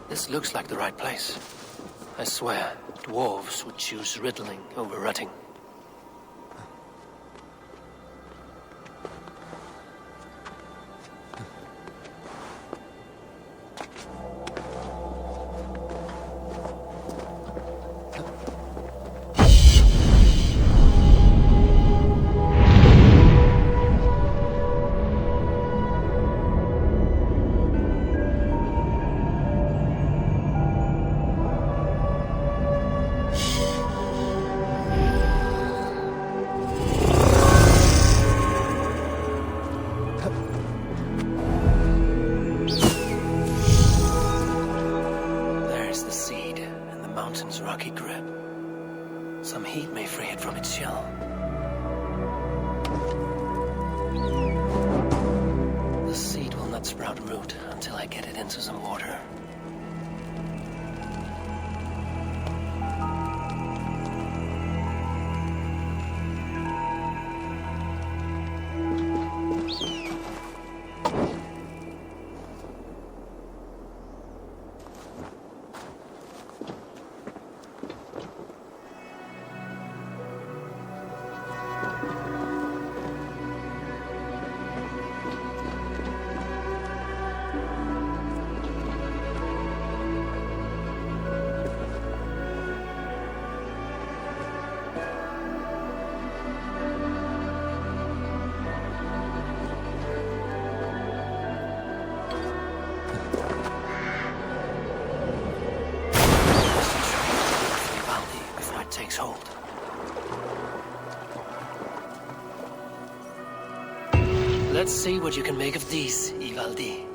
This looks like the right place. I swear, dwarves would choose riddling over rutting. Let's see what you can make of these, Ivaldi.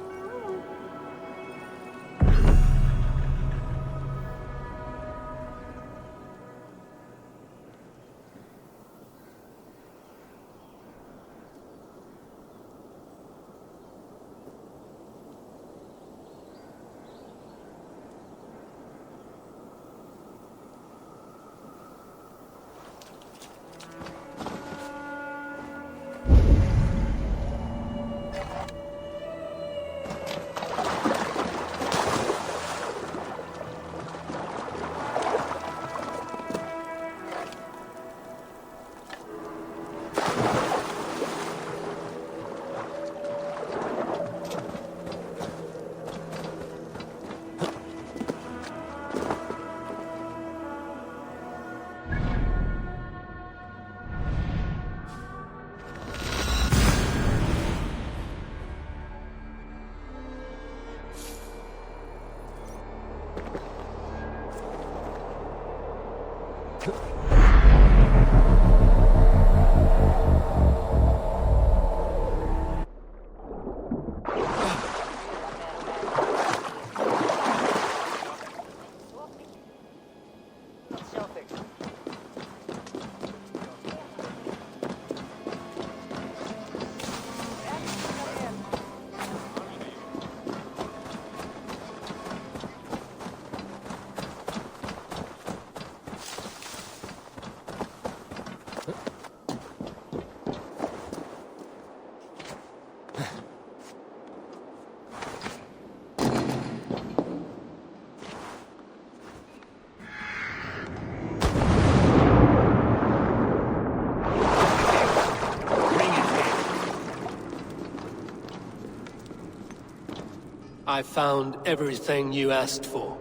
I found everything you asked for.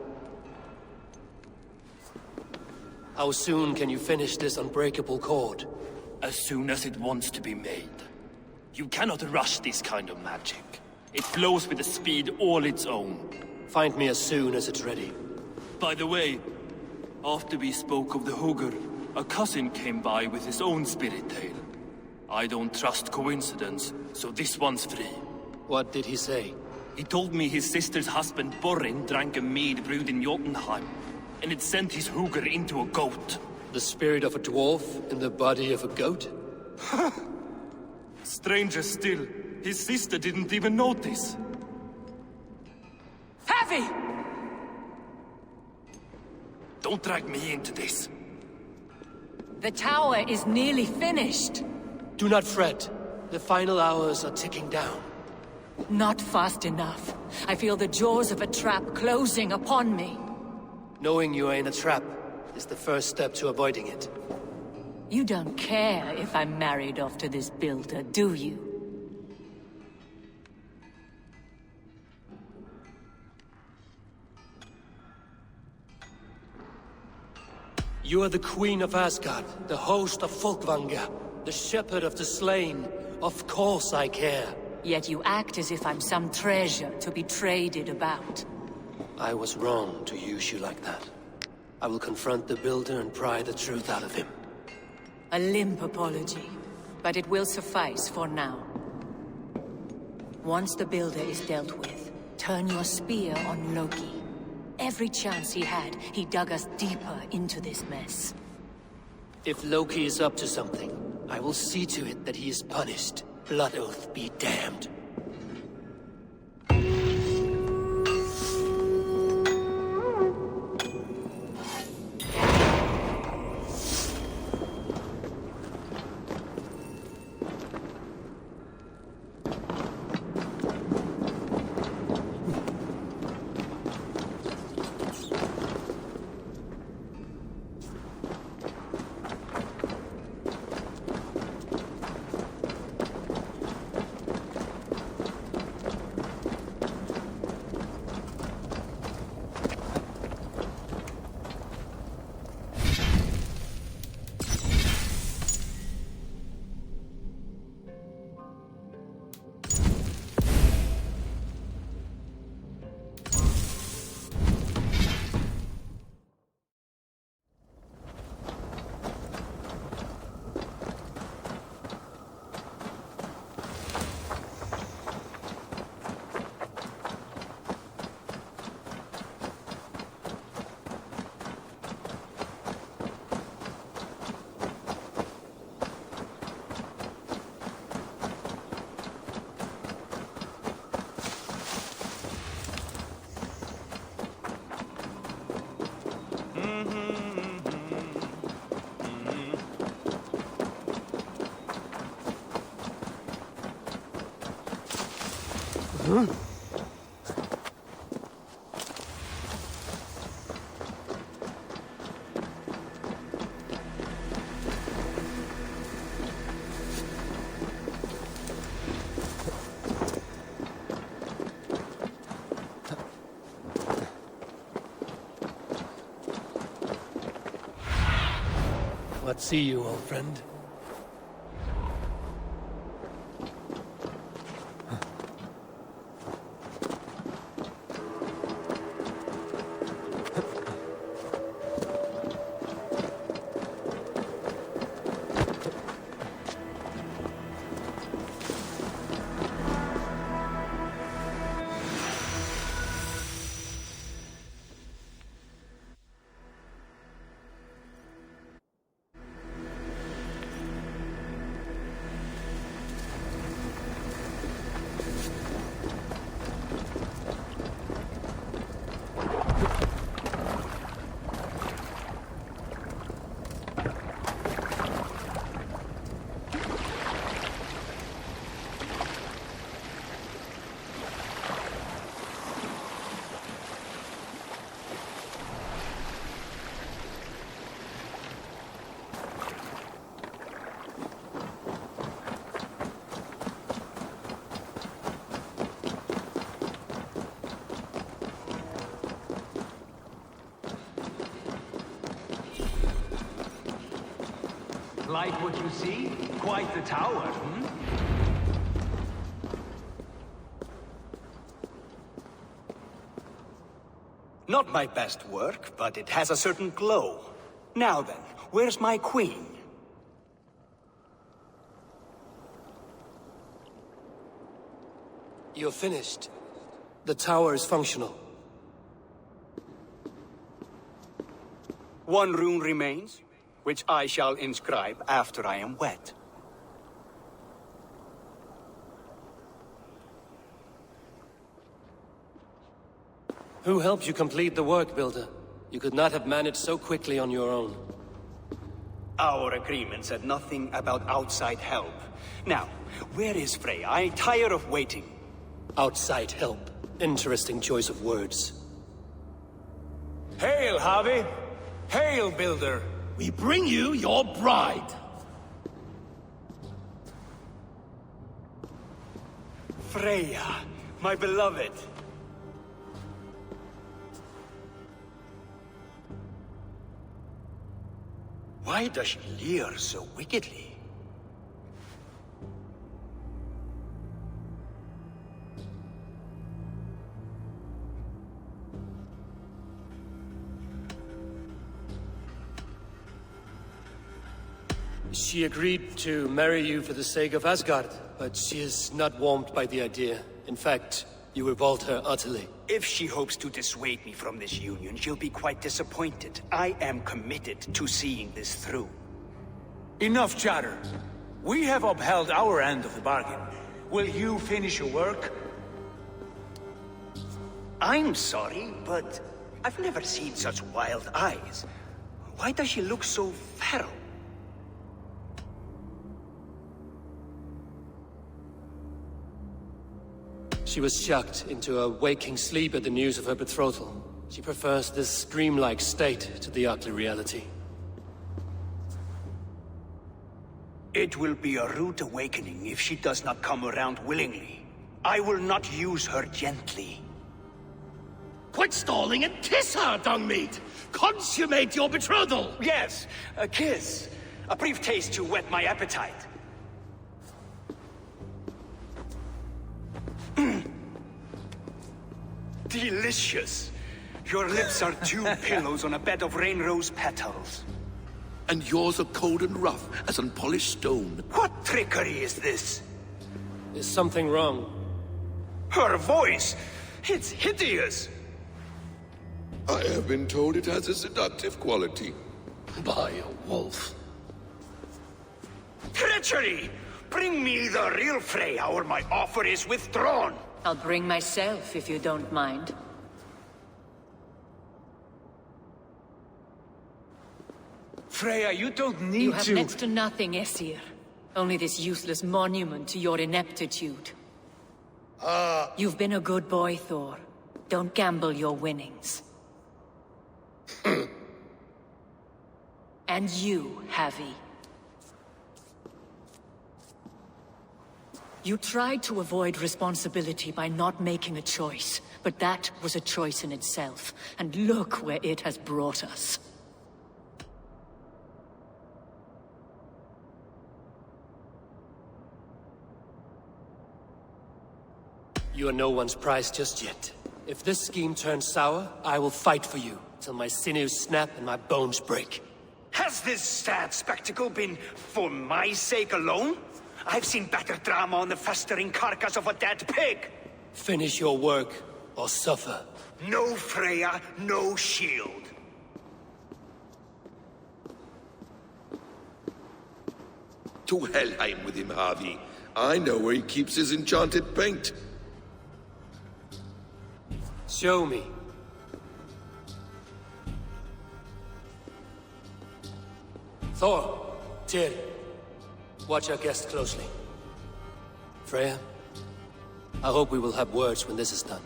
How soon can you finish this unbreakable cord? As soon as it wants to be made. You cannot rush this kind of magic. It flows with a speed all its own. Find me as soon as it's ready. By the way, after we spoke of the Hugr, a cousin came by with his own spirit tale. I don't trust coincidence, so this one's free. What did he say? He told me his sister's husband Borin drank a mead brewed in Jotunheim, and it sent his Hugr into a goat. The spirit of a dwarf in the body of a goat? Stranger still, his sister didn't even notice. Heavy! Don't drag me into this. The tower is nearly finished. Do not fret. The final hours are ticking down. Not fast enough. I feel the jaws of a trap closing upon me. Knowing you are in a trap is the first step to avoiding it. You don't care if I'm married off to this builder, do you? You are the Queen of Asgard, the host of Folkvanga, the shepherd of the slain. Of course I care. Yet you act as if I'm some treasure to be traded about. I was wrong to use you like that. I will confront the builder and pry the truth out of him. A limp apology, but it will suffice for now. Once the builder is dealt with, turn your spear on Loki. Every chance he had, he dug us deeper into this mess. If Loki is up to something, I will see to it that he is punished. Blood Oath be damned. What see you, old friend? Like what you see? Quite the tower, hmm? Not my best work, but it has a certain glow. Now then, where's my queen? You're finished. The tower is functional. One rune remains, which I shall inscribe after I am wet. Who helped you complete the work, Builder? You could not have managed so quickly on your own. Our agreement said nothing about outside help. Now, where is Frey? I'm tired of waiting. Outside help. Interesting choice of words. Hail, Harvey! Hail, builder! We bring you your bride! Freya, my beloved. Why does she leer so wickedly? She agreed to marry you for the sake of Asgard, but she is not warmed by the idea. In fact, you revolt her utterly. If she hopes to dissuade me from this union, she'll be quite disappointed. I am committed to seeing this through. Enough chatter. We have upheld our end of the bargain. Will you finish your work? I'm sorry, but I've never seen such wild eyes. Why does she look so feral? She was shocked into a waking sleep at the news of her betrothal. She prefers this dreamlike state to the ugly reality. It will be a rude awakening if she does not come around willingly. I will not use her gently. Quit stalling and kiss her, dung meat! Consummate your betrothal! Yes, a kiss. A brief taste to whet my appetite. Delicious. Your lips are two pillows on a bed of rain rose petals. And yours are cold and rough as unpolished stone. What trickery is this? Is something wrong? Her voice! It's hideous! I have been told it has a seductive quality. By a wolf. Treachery! Bring me the real Freya or my offer is withdrawn! I'll bring myself if you don't mind. Freya, you don't need You have to... next to nothing, Aesir. Only this useless monument to your ineptitude. You've been a good boy, Thor. Don't gamble your winnings. And you, Havi. You tried to avoid responsibility by not making a choice, but that was a choice in itself, and look where it has brought us. You are no one's prize just yet. If this scheme turns sour, I will fight for you, till my sinews snap and my bones break. Has this sad spectacle been for my sake alone? I've seen better drama on the festering carcass of a dead pig! Finish your work, or suffer. No Freya, no shield. To Helheim with him, Harvey. I know where he keeps his enchanted paint. Show me. Thor, Tyr, watch our guest closely. Freya, I hope we will have words when this is done.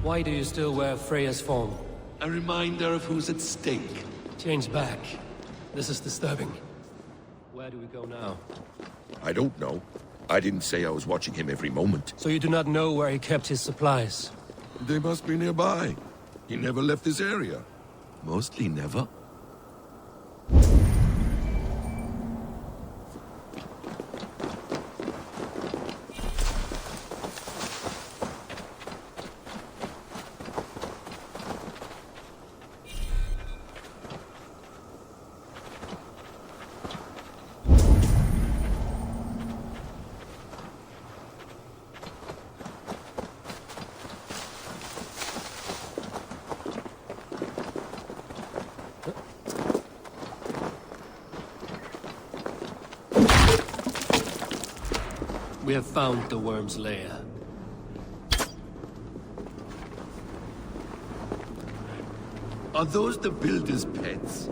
Why do you still wear Freya's form? A reminder of who's at stake. Change back. This is disturbing. Where do we go now? I don't know. I didn't say I was watching him every moment. So you do not know where he kept his supplies? They must be nearby. He never left this area. Mostly never. We have found the worm's lair. Are those the builder's pets?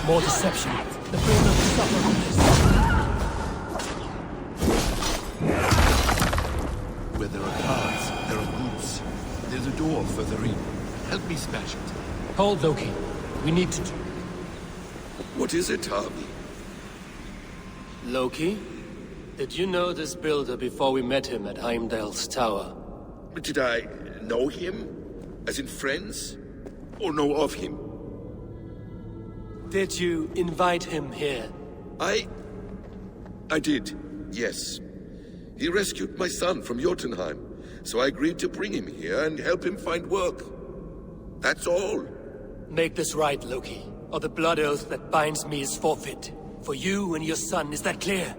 More deception. The builder will suffer from this. Where there are cards, there are further in. Help me smash it. Hold, Loki. We need to... What is it, Harvey? Loki? Did you know this builder before we met him at Heimdall's tower? Did I know him? As in friends? Or know of him? Did you invite him here? I did, yes. He rescued my son from Jotunheim, so I agreed to bring him here and help him find work. That's all. Make this right, Loki, or the blood oath that binds me is forfeit. For you and your son, is that clear?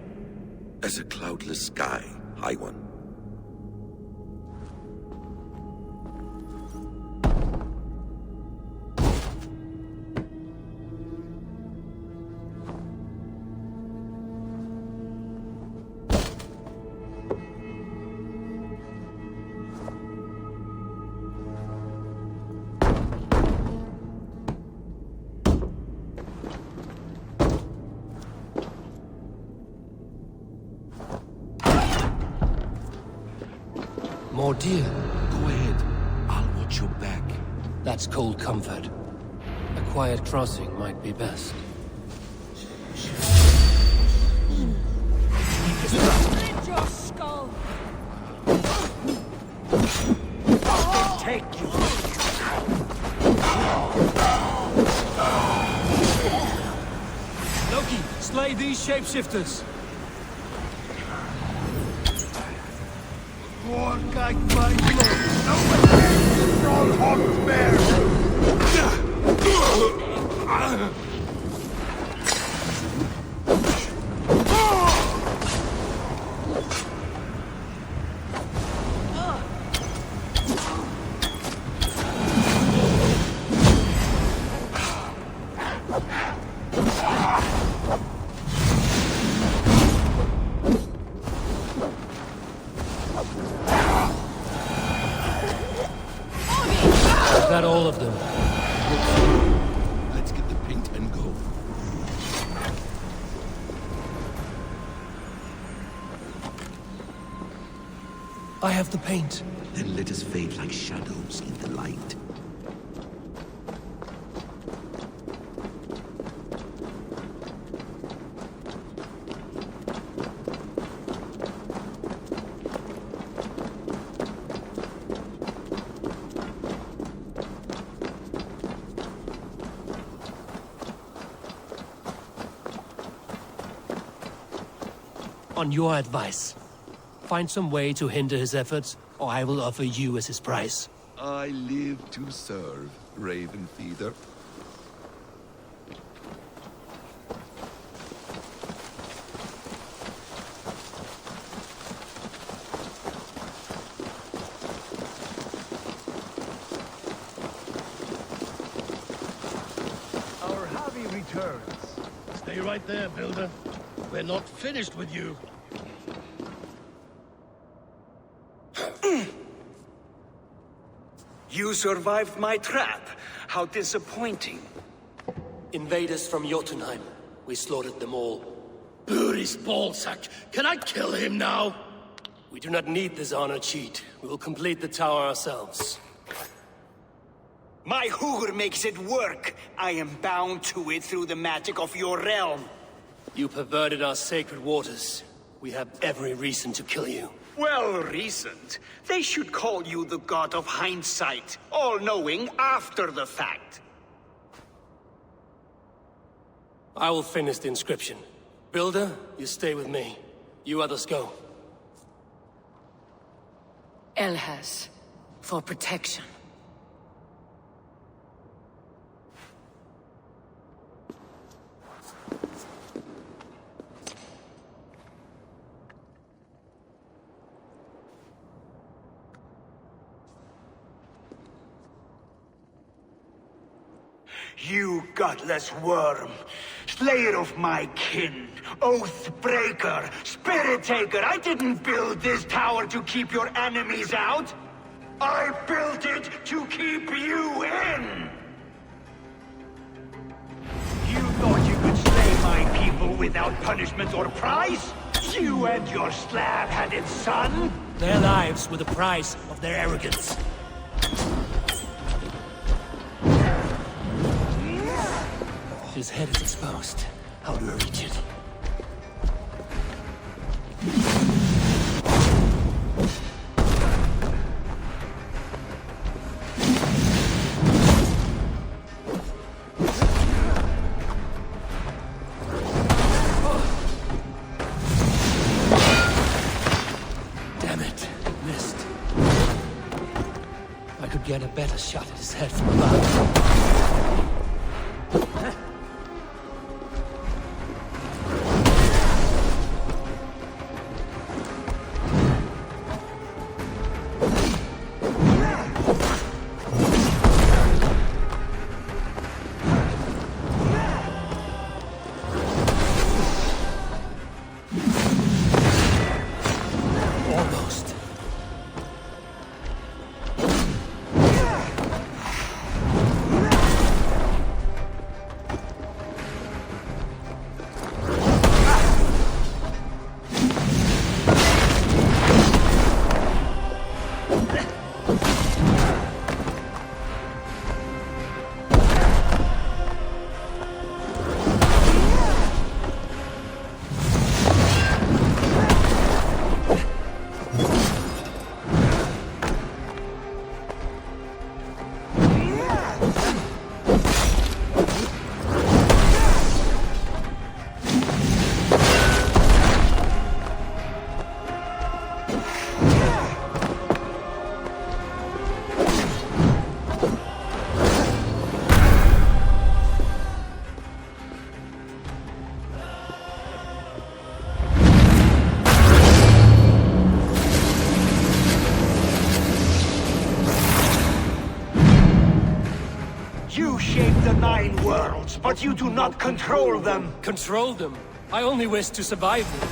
As a cloudless sky, High One. More deer. Go ahead. I'll watch your back. That's cold comfort. A quiet crossing might be best. Split your skull! Take you! Loki, slay these shapeshifters! Is that all of them? Let's get the paint and go. I have the paint. Then let us fade like shadows in the light. On your advice, find some way to hinder his efforts, or I will offer you as his prize. I live to serve, Raven Feeder. Our Javi returns. Stay right there, Builder. We're not finished with you. You survived my trap. How disappointing. Invaders from Jotunheim. We slaughtered them all. Buri's ballsack. Can I kill him now? We do not need this honor cheat. We will complete the tower ourselves. My Hugr makes it work. I am bound to it through the magic of your realm. You perverted our sacred waters. We have every reason to kill you. Well reasoned. They should call you the god of hindsight, all-knowing after the fact. I will finish the inscription. Builder, you stay with me. You others go. Elhas, for protection. You godless worm, slayer of my kin, oath breaker, spirit taker, I didn't build this tower to keep your enemies out. I built it to keep you in. You thought you could slay my people without punishment or prize? You and your slab-handed son? Their lives were the price of their arrogance. his head is exposed. How do I reach it? Damn it, missed. I could get a better shot at his head from above. But you do not control them. Control them? I only wish to survive them.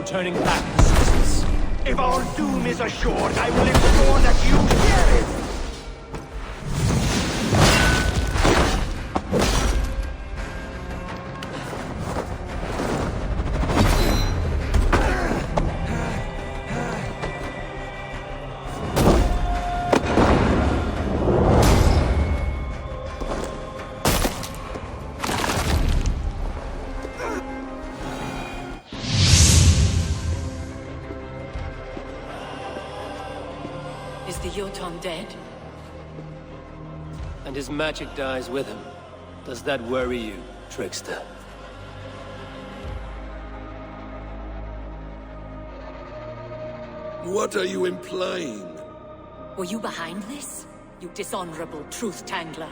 Turning back the seasons. If our doom is assured, I will ensure that you share it! Dead? And his magic dies with him. Does that worry you, trickster? What are you implying? Were you behind this? You dishonorable truth-tangler.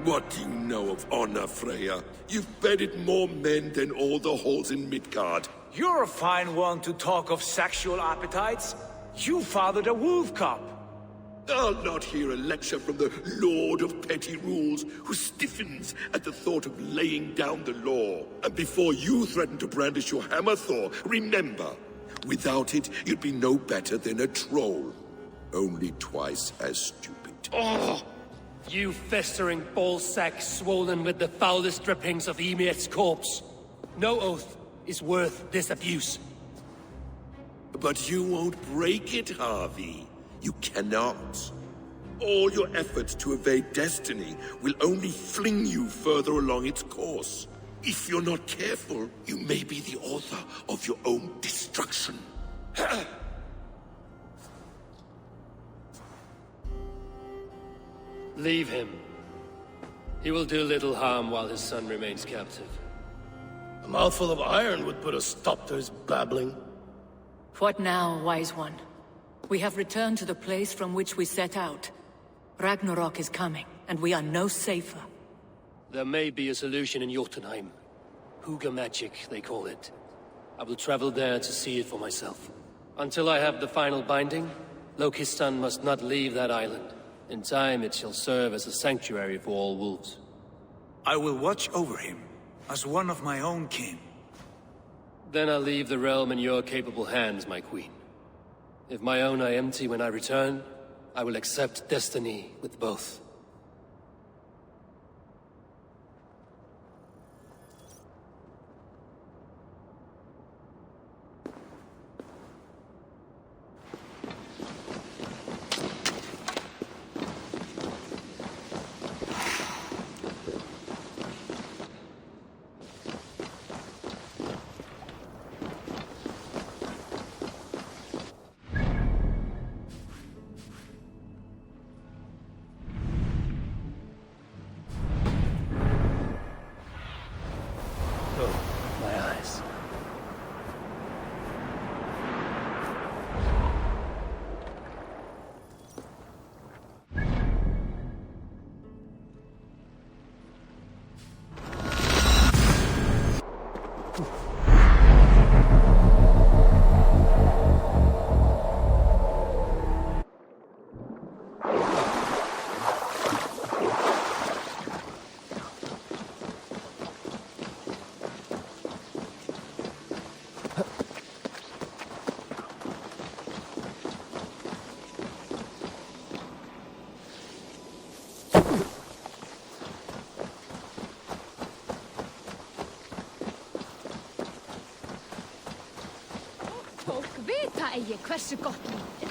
What do you know of honor, Freya? You've bedded more men than all the halls in Midgard. You're a fine one to talk of sexual appetites. You fathered a wolf cub. I'll not hear a lecture from the Lord of Petty Rules, who stiffens at the thought of laying down the law. And before you threaten to brandish your hammer, Thor, remember, without it, you'd be no better than a troll. Only twice as stupid. Oh! You festering ballsack swollen with the foulest drippings of Ymir's corpse. No oath is worth this abuse. But you won't break it, Harvey. You cannot. All your efforts to evade destiny will only fling you further along its course. If you're not careful, you may be the author of your own destruction. Leave him. He will do little harm while his son remains captive. A mouthful of iron would put a stop to his babbling. What now, wise one? We have returned to the place from which we set out. Ragnarok is coming, and we are no safer. There may be a solution in Jotunheim. Hugger magic, they call it. I will travel there to see it for myself. Until I have the final binding, Loki's son must not leave that island. In time, it shall serve as a sanctuary for all wolves. I will watch over him. As one of my own kin. Then I'll leave the realm in your capable hands, my queen. If my own are empty when I return, I will accept destiny with both. Eigi, hversu gott líf er.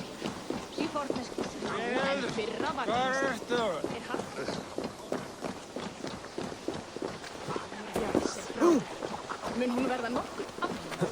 Í forneskju en fyrra var mun hún verða nokkuð aftur?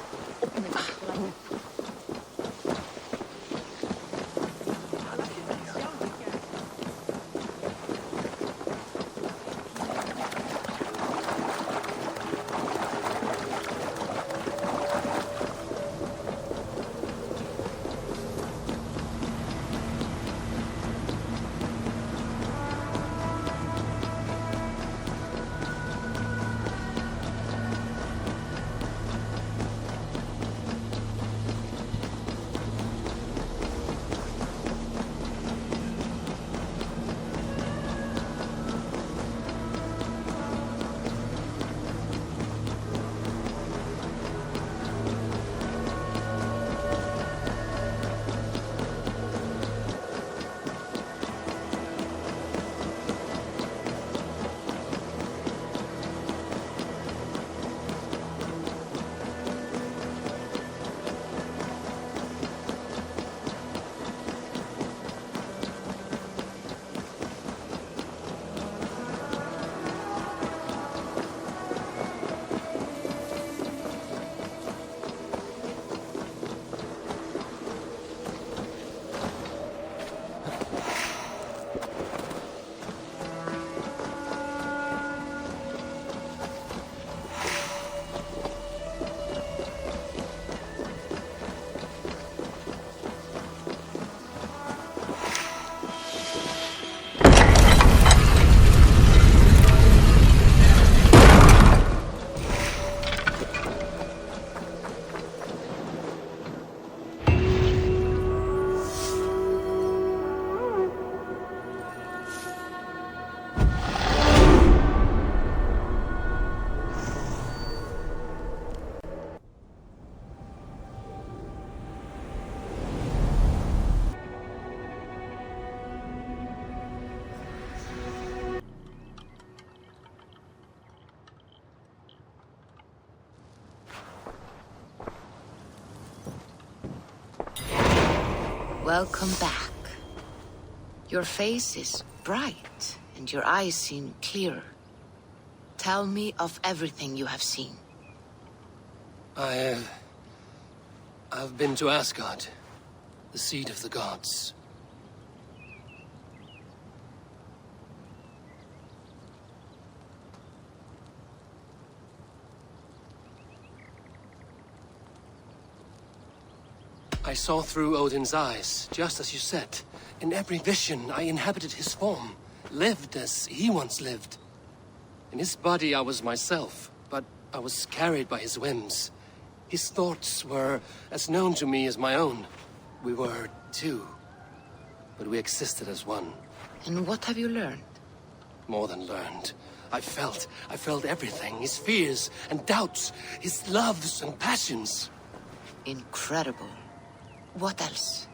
Welcome back. Your face is bright, and your eyes seem clearer. Tell me of everything you have seen. I've been to Asgard, the seat of the gods. I saw through Odin's eyes, just as you said. In every vision, I inhabited his form, lived as he once lived. In his body, I was myself, but I was carried by his whims. His thoughts were as known to me as my own. We were two, but we existed as one. And what have you learned? More than learned. I felt everything. His fears and doubts, his loves and passions. Incredible. What else?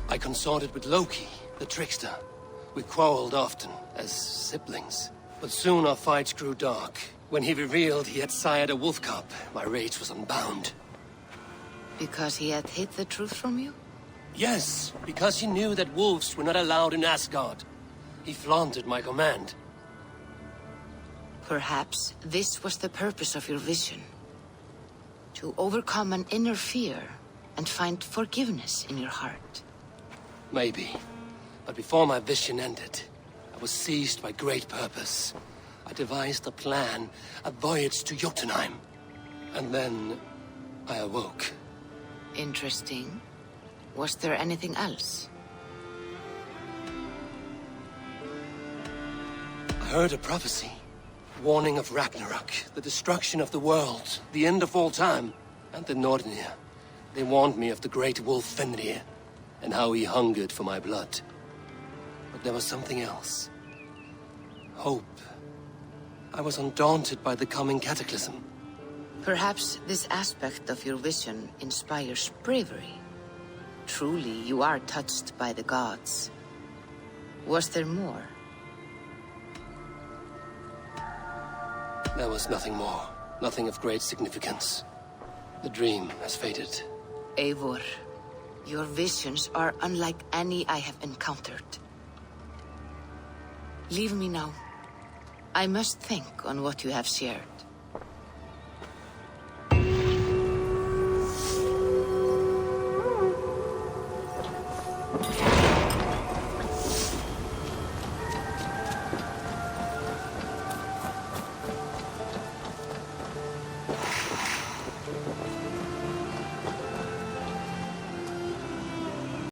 I consorted with Loki, the trickster. We quarreled often, as siblings. But soon our fights grew dark. When he revealed he had sired a wolf cub, my rage was unbound. Because he had hid the truth from you? Yes, because he knew that wolves were not allowed in Asgard. He flaunted my command. Perhaps this was the purpose of your vision. To overcome an inner fear and find forgiveness in your heart. Maybe. But before my vision ended, I was seized by great purpose. I devised a plan, a voyage to Jotunheim. And then I awoke. Interesting. Was there anything else? I heard a prophecy. Warning of Ragnarok, the destruction of the world, the end of all time. And the ďÄ. They warned me of the great wolf Fenrir, and how he hungered for my blood. But there was something else. Hope. I was undaunted by the coming cataclysm. Perhaps this aspect of your vision inspires bravery. Truly, you are touched by the gods. Was there more? There was nothing more. Nothing of great significance. The dream has faded. Eivor, your visions are unlike any I have encountered. Leave me now. I must think on what you have shared.